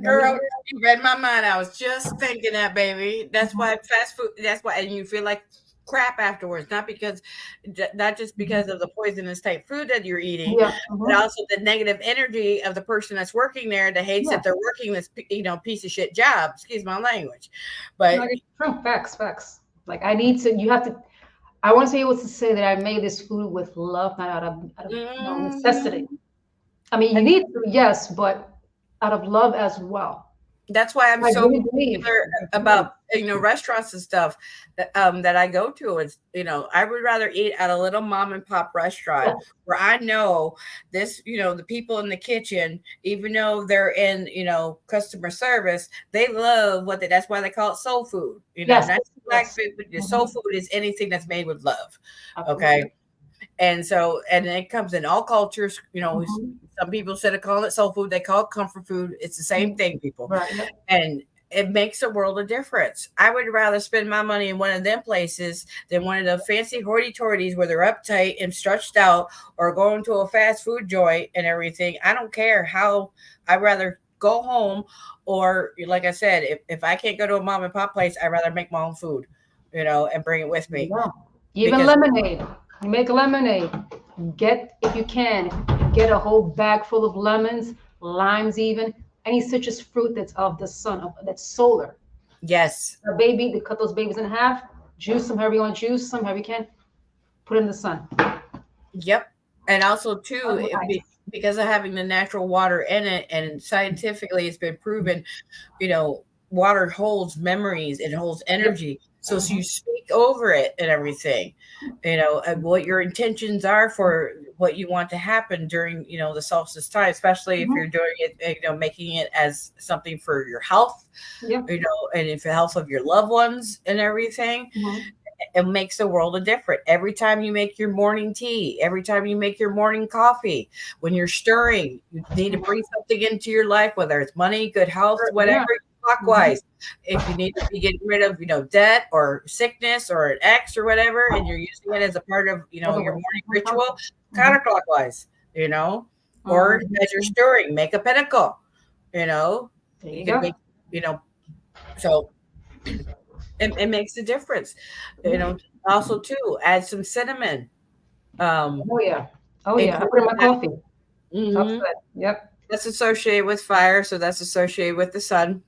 Girl, you read my mind. I was just thinking that, baby. That's why fast food. That's why, and you feel like crap afterwards. Not just because of the poisonous type food that you're eating, Yeah. but also the negative energy of the person that's working there that hates Yeah. that they're working this, piece of shit job. Excuse my language, but Like, it's true. Facts. Facts. Like I need to. You have to. I want to be able to say that I made this food with love, not out of necessity. mhm, I mean, you ex- need to, yes, but out of love as well. That's why I'm I so really believe. particular about restaurants and stuff that I go to. Is I would rather eat at a little mom and pop restaurant Yes. where I know this the people in the kitchen, even though they're in customer service, they love that's why they call it soul food. Yes. Not black Yes. food, but the soul Mhm. food is anything that's made with love. Absolutely. Okay. And so, and it comes in all cultures. Mhm. Some people instead of calling it soul food, they call it comfort food. It's the same thing, people. Right. Yep. And it makes a world of difference. I would rather spend my money in one of them places than one of the fancy hoity-toities where they're uptight and stretched out, or going to a fast food joint and everything. I don't care how. I'd rather go home, or like I said, if I can't go to a mom and pop place, I'd rather make my own food, and bring it with me. Yeah. Even Because lemonade. You make lemonade. Get, if you can, get a whole bag full of lemons, limes, even any citrus fruit that's of the sun, that's solar. yes, A baby, they cut those babies in half, juice them however you want to juice some, however you can, put it in the sun. yep. And also too, With ice. because of having the natural water in it, and scientifically it's been proven, water holds memories, it holds Yep. energy. So you speak over it and everything, and what your intentions are for what you want to happen during, the solstice time, especially if Mhm. you're doing it, making it as something for your health, Yep. and if the health of your loved ones and everything. Mhm. It makes a world of difference. Every time you make your morning tea, every time you make your morning coffee, when you're stirring, you need to bring something into your life, whether it's money, good health, Sure. whatever, Yeah. Mhm. clockwise. If you need to be getting rid of, debt or sickness or an ex or whatever, and you're using it as a part of, Other your way. morning ritual, Mhm. counterclockwise, or Mhm. as you're stirring, make a pinnacle, There you you can go. make, so it makes a difference, also too, add some cinnamon. Um, Oh yeah. Oh yeah. I put include in my that. coffee. Helps Mhm. with it. Yep. That's associated with fire, so that's associated with the sun.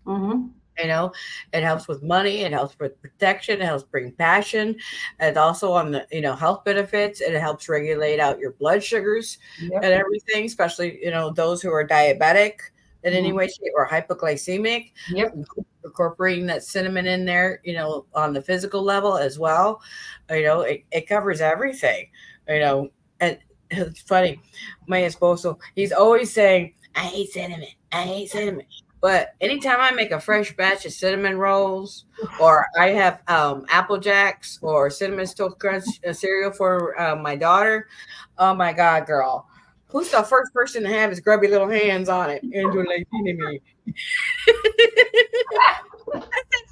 Mm-hmm. You know, it helps with money. It helps with protection. It helps bring passion. And also on the health benefits. It helps regulate out your blood sugars Yep. and everything, especially those who are diabetic in any Mhm. way, shape, or hypoglycemic. Yep. Incorporating that cinnamon in there, on the physical level as well. It covers everything. And it's funny. My esposo, he's always saying, "I hate cinnamon. I hate cinnamon." But anytime I make a fresh batch of cinnamon rolls, or I have Apple Jacks or Cinnamon Toast Crunch cereal for my daughter, oh my God, girl. Who's the first person to have his grubby little hands on it and do like me? I said,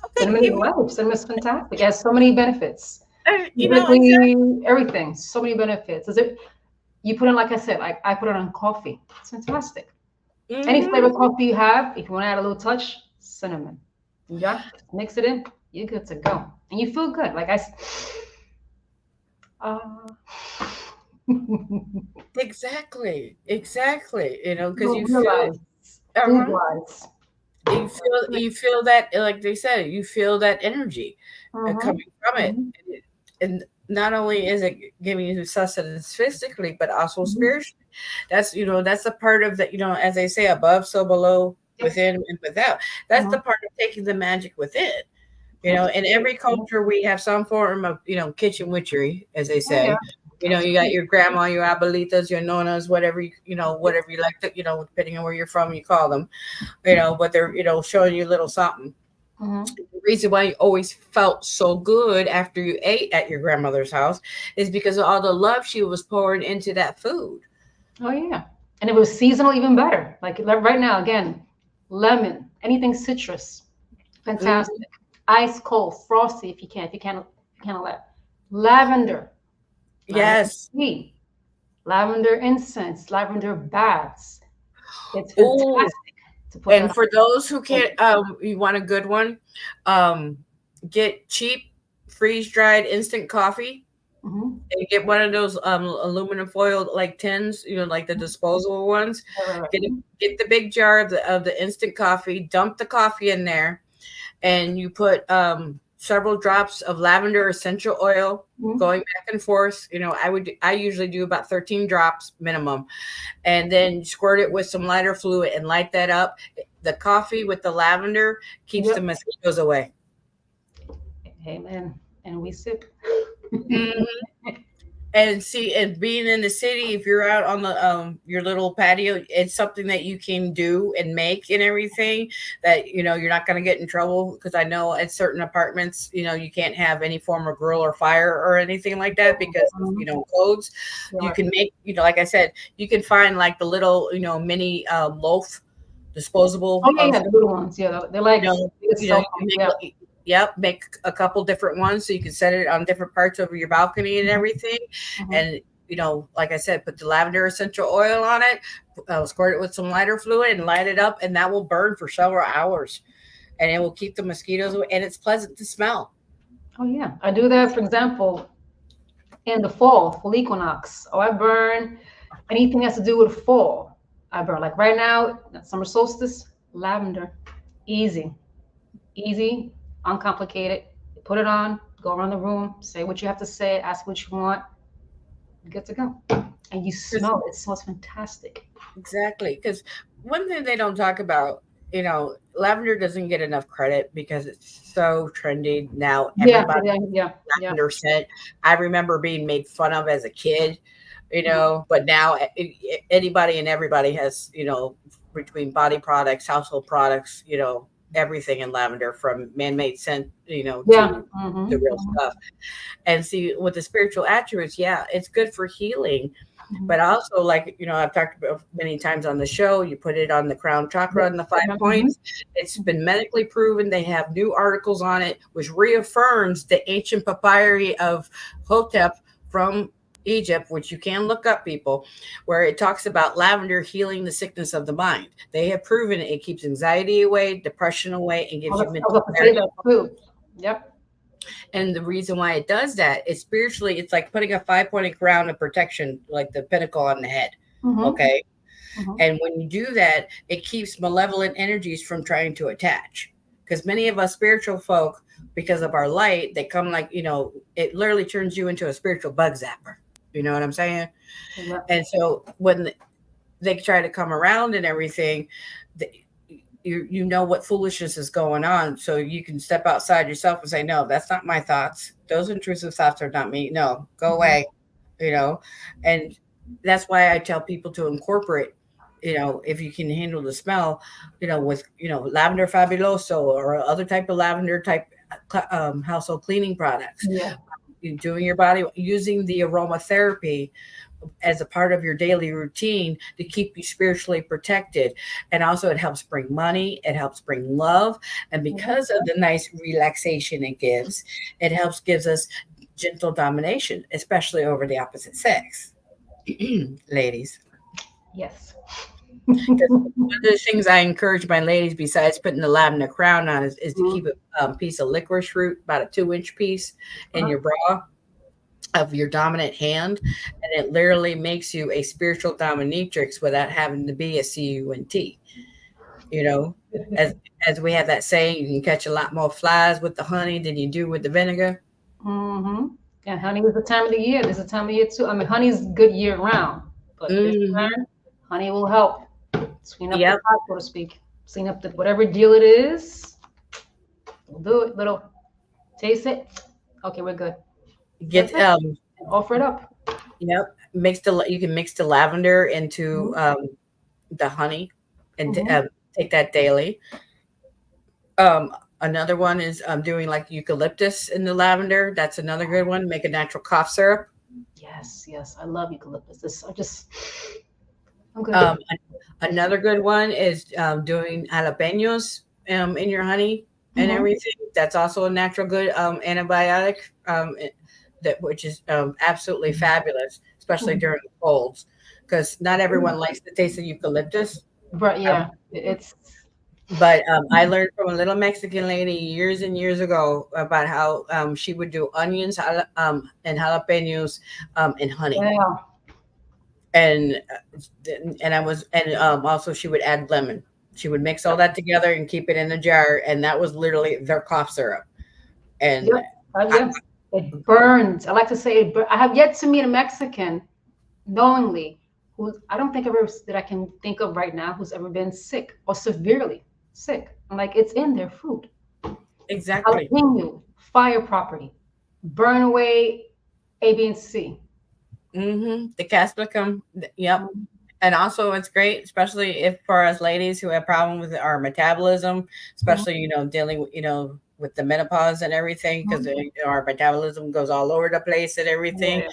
okay, Cinnamon is life. Cinnamon is fantastic. It has so many benefits. exactly. Physically, everything. So many benefits. Is it? You put in, like I said, like I put it on coffee. It's fantastic. Any Hmm. flavor coffee you have, if you want to add a little touch, cinnamon. Yeah, mix it in. You're good to go, and you feel good. Uh, Exactly. Exactly. Because you'll you feel it. realize food Uh-huh. wise. You feel that, like they said, you feel that energy Mm-hmm. coming from it. Mm-hmm. And not only is it giving you sustenance physically, but also Mm-hmm. spiritually. That's the part of that, as they say, above, so below, Yep. within and without. That's the Mm-hmm. part of taking the magic within. In Absolutely. every culture, we have some form of, kitchen witchery, as they Oh yeah. say. You got Absolutely. your grandma, your abuelitas, your nonas, whatever whatever you like to, depending on where you're from, you call them. But they're, showing you a little something. Mm-hmm. The reason why you always felt so good after you ate at your grandmother's house is because of all the love she was pouring into that food. Oh yeah. And if it was seasonal, even better. Like right now, again, lemon, anything citrus, Mhm. fantastic. Ice cold, frosty if you can. If you can't allow. Lavender, lavender Yes. tea, lavender incense, lavender baths. It's Oh, fantastic to put that and for those who on. can't, you want a good one, um, get cheap freeze dried instant coffee. Mm-hmm. And get one of those aluminum foil like tins, like the disposable ones. Right, right, right. Get get the big jar of the instant coffee. Dump the coffee in there, and you put several drops of lavender essential oil Mm-hmm. going back and forth. I usually do about 13 drops minimum, and then squirt it with some lighter fluid and light that up. the coffee with the lavender keeps the Yep. mosquitoes away. Amen. And we sip. Mhm. And see, and being in the city, if you're out on the your little patio, it's something that you can do and make and everything that you're not going to get in trouble, because I know at certain apartments, you can't have any form of grill or fire or anything like that because of, codes. You Right. can make, like I said, you can find like the little mini loaf disposable Oh yeah, yeah, the little ones. Yeah, they're like it's you cell can phone. make Yeah. yep, make a couple different ones so you can set it on different parts over your balcony and Mhm. everything. Mhm. And like I said, put the lavender essential oil on it, squirt it with some lighter fluid and light it up, and that will burn for several hours, and it will keep the mosquitoes away, and it's pleasant to smell. Oh yeah, I do that. For example, in the fall equinox. Oh, I burn anything that has to do with fall. I burn like right now, summer solstice, lavender, easy, easy, uncomplicated. You put it on, go around the room, say what you have to say, ask what you want, you're good to go. And you 'Cause- smell it. It smells fantastic. exactly, because one thing they don't talk about, lavender doesn't get enough credit because it's so trendy now. Yeah, Everybody yeah, yeah, yeah. lavender scent. I remember being made fun of as a kid, Mhm. but now anybody and everybody has, between body products, household products, everything in lavender, from man-made scent, Yeah. to the Hmm. real stuff. And see, with the spiritual attributes, yeah, it's good for healing. Hmm. But also, like, I've talked about many times on the show, you put it on the crown chakra and the 5 points. It's been medically proven. They have new articles on it, which reaffirms the ancient papyri of Hotep from Egypt, which you can look up, people, where it talks about lavender healing the sickness of the mind. They have proven it keeps anxiety away, depression away, and I gives was, you I was mental about to say clarity. that too. Yep. And the reason why it does that is spiritually, it's like putting a 5 pointed crown of protection, like the pinnacle on the head. Hmm. Okay. Hmm. And when you do that, it keeps malevolent energies from trying to attach. Because many of us spiritual folk, because of our light, they come like, it literally turns you into a spiritual bug zapper. You know what I'm saying? Yep. And so when they try to come around and everything, you know what foolishness is going on, so you can step outside yourself and say, no, that's not my thoughts, those intrusive thoughts are not me, no, go Hmm. away. you know and that's why I tell people to incorporate, if you can handle the smell, with lavender fabuloso or other type of lavender type household cleaning products. Yeah. You doing your body using the aromatherapy as a part of your daily routine to keep you spiritually protected. And also, it helps bring money, it helps bring love. And Mhm. because of the nice relaxation it gives, gives us gentle domination, especially over the opposite sex. Ladies. Yes. Because one of the things I encourage my ladies, besides putting the lavender crown on, is to keep Mhm. a piece of licorice root, about a 2 inch piece, in Uh-huh. your bra of your dominant hand, and it literally makes you a spiritual dominatrix without having to be a cunt. You know, as we have that saying, you can catch a lot more flies with the honey than you do with the vinegar. Hmm. And honey is the time of the year. This is the time of year too. I mean, honey is good year round, but this Hmm. time, honey will help sweeten up the Yep. pot, so to speak. Sweeten up the whatever deal it is. We'll do it. Little taste it. Okay, we're good. That's Get it. And offer it up. yep. You can mix the lavender into Hmm. the honey, and Hmm. take that daily. Um, Another one is doing like eucalyptus in the lavender. That's another good one. Make a natural cough syrup. Yes, yes. I love eucalyptus. I'm good. Um, Another good one is doing jalapenos in your honey and Hmm. everything. That's also a natural good antibiotic, that which is absolutely fabulous, especially Hmm. during the colds, because not everyone likes the taste of eucalyptus. But Um, yeah, it's but I learned from a little Mexican lady years and years ago about how she would do onions and jalapenos in honey, yeah. and also she would add lemon. She would mix all that together and keep it in a jar, and that was literally their cough syrup. And Yep. I, Yeah. It burns. I like to say I have yet to meet a Mexican knowingly who I don't think ever that I can think of right now who's ever been sick or severely. sick. I'm like, it's in their food. Exactly. Jalapeno, fire property, burn away A, B, and C. The capsicum. Yep. Mhm. And also, it's great, especially if for us ladies who have problem with our metabolism, Mhm. especially dealing with with the menopause and everything, because Mhm. our metabolism goes all over the place and everything.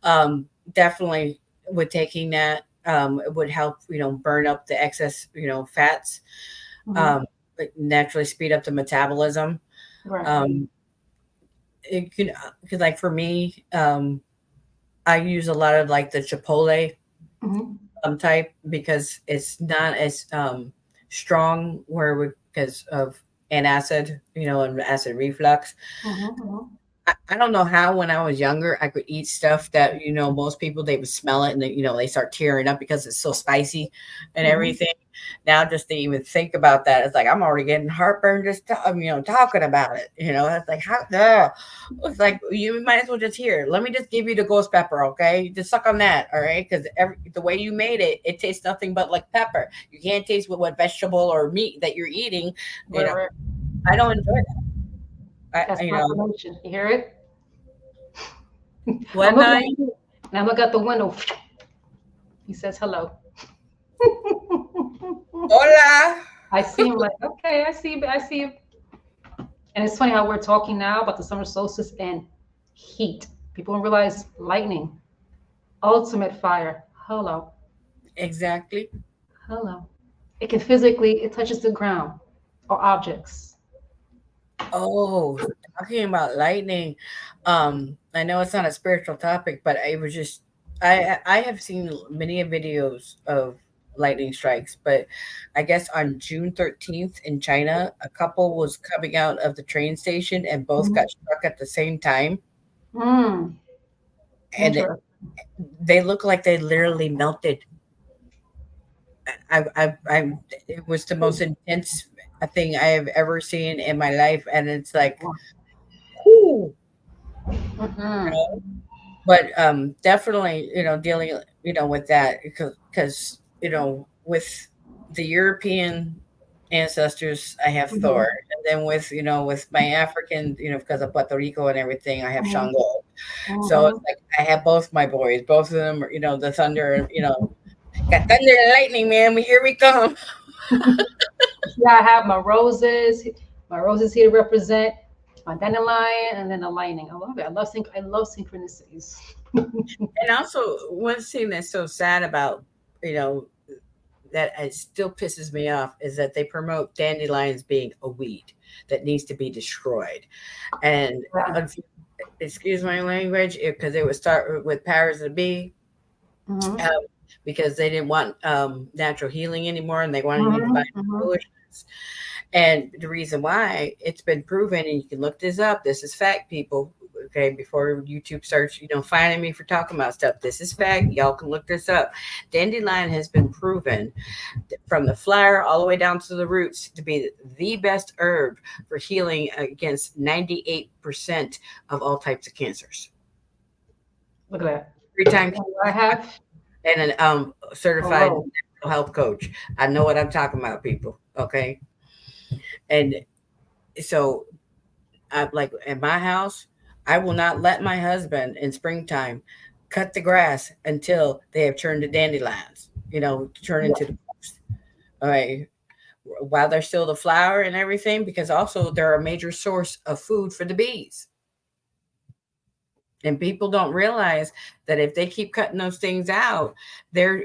Yeah. Definitely, with taking that, it would help burn up the excess fats. Mhm. Um, it naturally speed up the metabolism. Right. Um, it can because like for me, I use a lot of like the chipotle Mhm. type because it's not as strong because of an acid, and acid reflux. Mhm. Mhm. I don't know how when I was younger I could eat stuff that most people they would smell it and they start tearing up because it's so spicy and Mhm. everything. Now just to even think about that, it's like I'm already getting heartburn just talking about it. It's like how it's like you might as well just here. Let me just give you the ghost pepper, okay? Just suck on that, all right? Because the way you made it, it tastes nothing but like pepper. You can't taste what vegetable or meat that you're eating. You Right. know, Right. I don't enjoy that. That's I confirmation. You hear it? I'm one looking night. at you. Now look out the window. He says hello. Hola. I see him like, okay, I see, I see him. And it's funny how we're talking now about the summer solstice and heat. People don't realize lightning, ultimate fire. Hello, Exactly. hello. It can physically, it touches the ground or objects. Oh, talking about lightning. I know it's not a spiritual topic, but I was just I have seen many videos of lightning strikes, but I guess on June 13th in China, a couple was coming out of the train station and both Mhm. got struck at the same time, Mm, and interesting. they look like they literally melted. I it was the most intense thing I have ever seen in my life, and it's like, whoo. Mm-hmm. But definitely dealing with that because with the European ancestors I have Thor, Mm-hmm. and then with my African because of Puerto Rico and everything I have Shango. So it's Mm-hmm. like I have both my boys, both of them are, the thunder, got thunder and lightning, man, here we come. Yeah, I have my roses. My roses here to represent my dandelion and then the lightning. I love it. I love synchronicities. And also one thing that's so sad about you know that it still pisses me off is that they promote dandelions being a weed that needs to be destroyed. And Yeah. excuse my language, because it would start with powers of the bee, Mm-hmm. um, because they didn't want natural healing anymore, and they wanted you to buy Mm-hmm. foolishness. And the reason why it's been proven, and you can look this up, this is fact, people. Okay, before YouTube starts, finding me for talking about stuff. This is fact. Y'all can look this up. Dandelion has been proven from the flower all the way down to the roots to be the best herb for healing against 98% of all types of cancers. Look at that. 3 times I have and an a certified row. mental health coach. I know what I'm talking about, people. Okay. And so I like in my house, I will not let my husband in springtime cut the grass until they have turned to dandelions, turn Yeah. into the post. All right. While they're still the flower and everything, because also they're a major source of food for the bees. And people don't realize that if they keep cutting those things out, they're,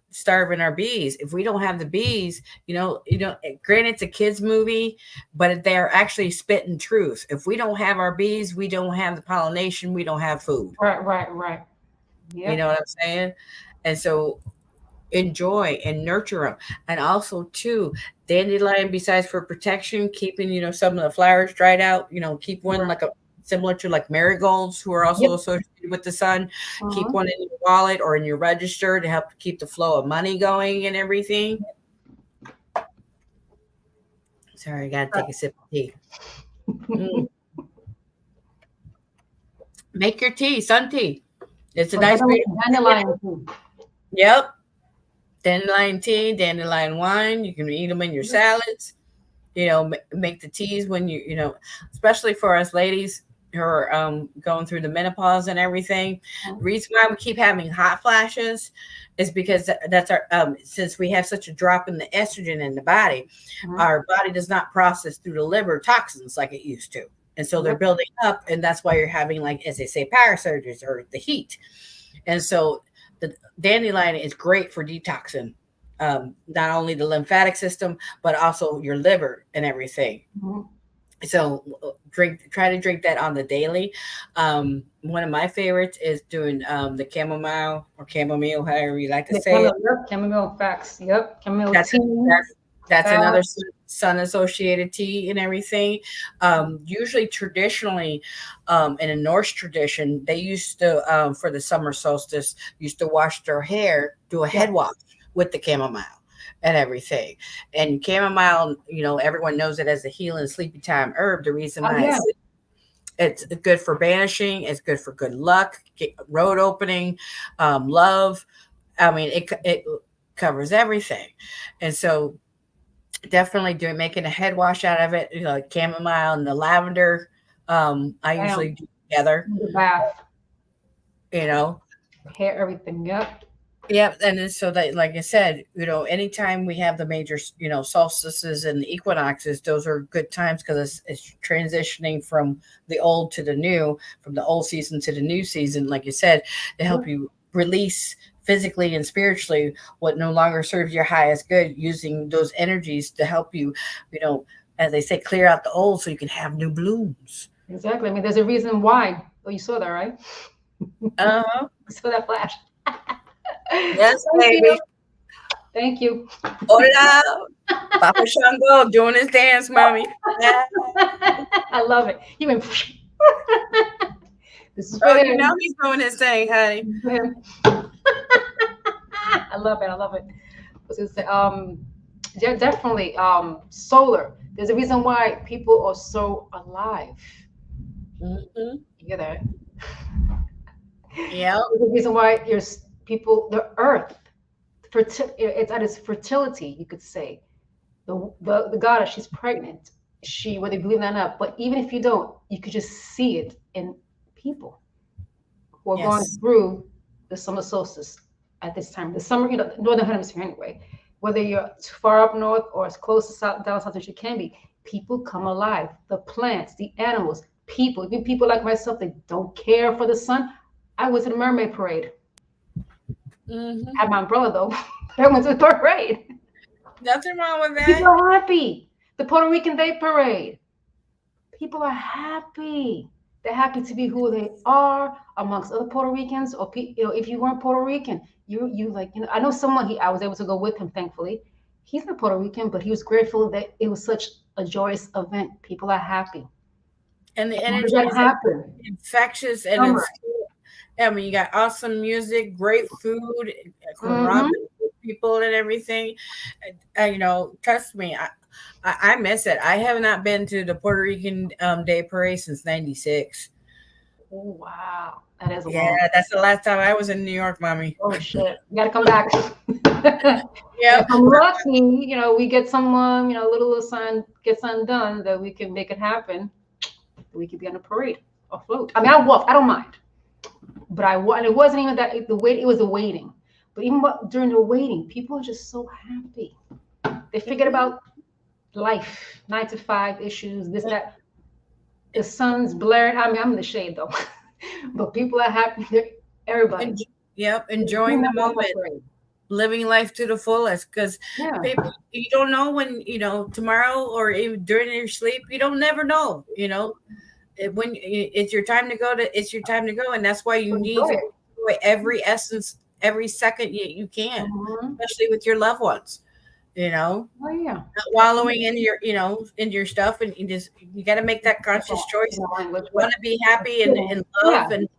starving our bees. If we don't have the bees, granted it's a kids movie, but they're actually spitting truth. If we don't have our bees, we don't have the pollination, we don't have food. Right, right, right. You Yep. know what I'm saying? And so enjoy and nurture them. And also too, dandelion besides for protection, keeping some of the flowers dried out, keep one Right. like a similar to like marigolds who are also Yep. associated with the sun. Keep Uh-huh. one in your wallet or in your register to help keep the flow of money going and everything. Sorry, I gotta take a sip of tea. Mm. Make your tea, sun tea. It's a But nice beautiful. dandelion too. Yep. Dandelion tea, dandelion wine. You can eat them in your salads. Make the teas when especially for us ladies who are going through the menopause and everything. The reason why we keep having hot flashes is because that's our since we have such a drop in the estrogen in the body, our body does not process through the liver toxins like it used to. And so they're building up, and that's why you're having, like, as they say, parasurgeries or the heat. And so the dandelion is great for detoxing not only the lymphatic system, but also your liver and everything. So try to drink that on the daily. One of my favorites is doing the chamomile or chamomile, however you like to say it. Chamomile facts. Yep. Chamomile tea. That's another sun associated tea and everything. Usually traditionally, in a Norse tradition, they used to, for the summer solstice, used to wash their hair, do a head wash with the chamomile and everything. And chamomile, everyone knows it as a healing sleepy time herb. The reason why it's good for banishing, it's good for good luck, road opening, love. I mean, it covers everything. And so definitely making a head wash out of it, chamomile and the lavender. I usually do together. The bath. Hair, everything. Yep. Yep. And then so that, like I said, anytime we have the major, solstices and the equinoxes, those are good times because it's transitioning from the old to the new, from the old season to the new season, like you said, to help you release physically and spiritually what no longer serves your highest good, using those energies to help you, as they say, clear out the old so you can have new blooms. Exactly. I mean, there's a reason why. Oh, you saw that, right? Uh-huh. You saw that flash. Yes, baby. Thank you. Hola. Papa Shango doing his dance, mommy. I love it. You went. This is he's doing his thing, honey. I love it. I love it. Yeah, definitely. Solar. There's a reason why people are so alive. You hear that? Yeah. There's a reason why there's people. The Earth, it's at its fertility. You could say, the goddess. She's pregnant. Whether you believe that or not, but even if you don't, you could just see it in people who are going through the summer solstice at this time. The summer, northern hemisphere anyway. Whether you're too far up north or as close to down south as you can be, people come alive. The plants, the animals, people, even people like myself that don't care for the sun. I was at a mermaid parade. Had my umbrella though. I went to the parade. Nothing wrong with that. People are happy. The Puerto Rican Day Parade. People are happy. They're happy to be who they are amongst other Puerto Ricans, or if you weren't Puerto Rican, I know someone. I was able to go with him. Thankfully, he's not Puerto Rican, but he was grateful that it was such a joyous event. People are happy, and the energy is infectious, and you got awesome music, great food, people, and everything. Trust me, I miss it. I have not been to the Puerto Rican Day Parade since '96. Oh, wow. That is that's the last time I was in New York, mommy. Oh, shit. You got to come back. If I'm lucky, we get someone, little son gets undone, that we can make it happen. We could be on a parade or float. I mean, I walk. I don't mind. But and it wasn't even that. It was the waiting. But even during the waiting, people are just so happy. They forget about life, 9 to 5 issues, this, that. The sun's blaring. I mean, I'm in the shade though, but people are happy. Everybody. Enjoying the moment, living life to the fullest. Because people, you don't know when tomorrow or even during your sleep. You don't never know. When it's your time to go. It's your time to go, and that's why you need to enjoy every essence, every second you can, especially with your loved ones. Not wallowing in your in your stuff, and you got to make that conscious choice. You want to be happy and love, and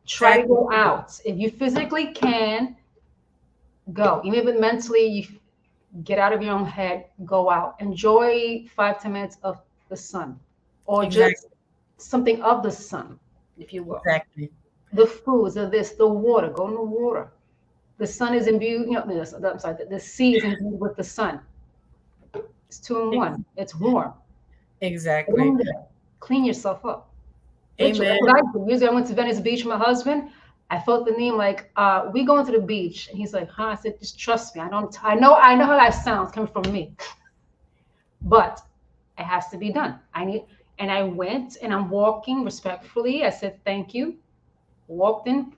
try to go out if you physically can. Go, even if mentally you get out of your own head. Go out, enjoy 5-10 minutes of the sun, or just something of the sun, if you will. Exactly. The foods of this, the water. Go in the water. The sun is imbued, I'm sorry, the sea is imbued with the sun. It's 2 in 1. It's warm. Exactly. Clean yourself up. Amen. Usually I went to Venice Beach with my husband. I felt the name like, we going to the beach. And he's like, huh? I said, just trust me. I know how that sounds coming from me. But it has to be done. And I went and I'm walking respectfully. I said, thank you. Walked in,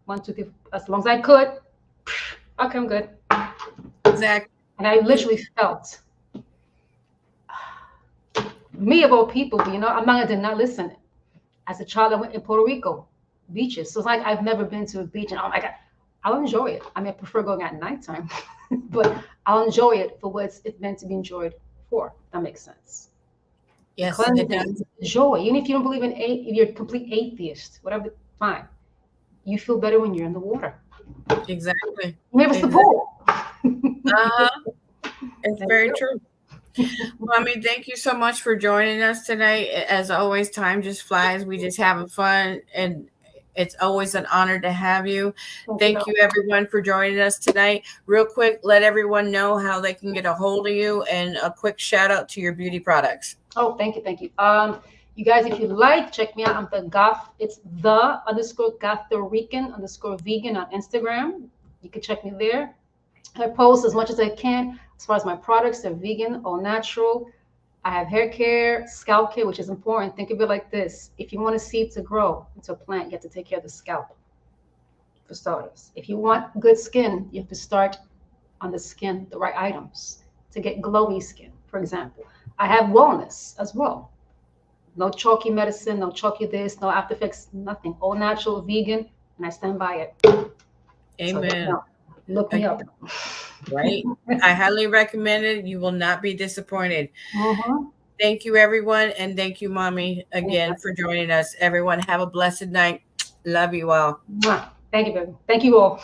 1, 2, 3, as long as I could. Okay, I'm good. Exactly. And I literally felt me of all people, I'm not gonna deny. Listen, as a child, I went in Puerto Rico, beaches. So it's like I've never been to a beach, and oh my God, I'll enjoy it. I mean, I prefer going at nighttime, but I'll enjoy it for what it's meant to be enjoyed for. That makes sense. Yes, Cleansing, joy. Even if you don't believe if you're a complete atheist, whatever, fine. You feel better when you're in the water. Exactly. Maybe it's the pool. It's very true. Mommy, thank you so much for joining us today. As always, time just flies. We just having fun, and it's always an honor to have you. Thank you, everyone, for joining us tonight. Real quick, let everyone know how they can get a hold of you, and a quick shout out to your beauty products. Oh, thank you. You guys, if you like, check me out. I'm it's the_Gothirican _vegan on Instagram. You can check me there. I post as much as I can as far as my products. They're vegan, all natural. I have hair care, scalp care, which is important. Think of it like this. If you want a seed to grow into a plant, you have to take care of the scalp, for starters. If you want good skin, you have to start on the skin, the right items to get glowy skin, for example. I have wellness as well. No chalky medicine, no chalky this, no after effects, nothing. All natural, vegan, and I stand by it. Amen. So, look me up. Right? I highly recommend it. You will not be disappointed. Thank you, everyone. And thank you, Mommy, again for joining us. Everyone, have a blessed night. Love you all. Thank you, baby. Thank you all.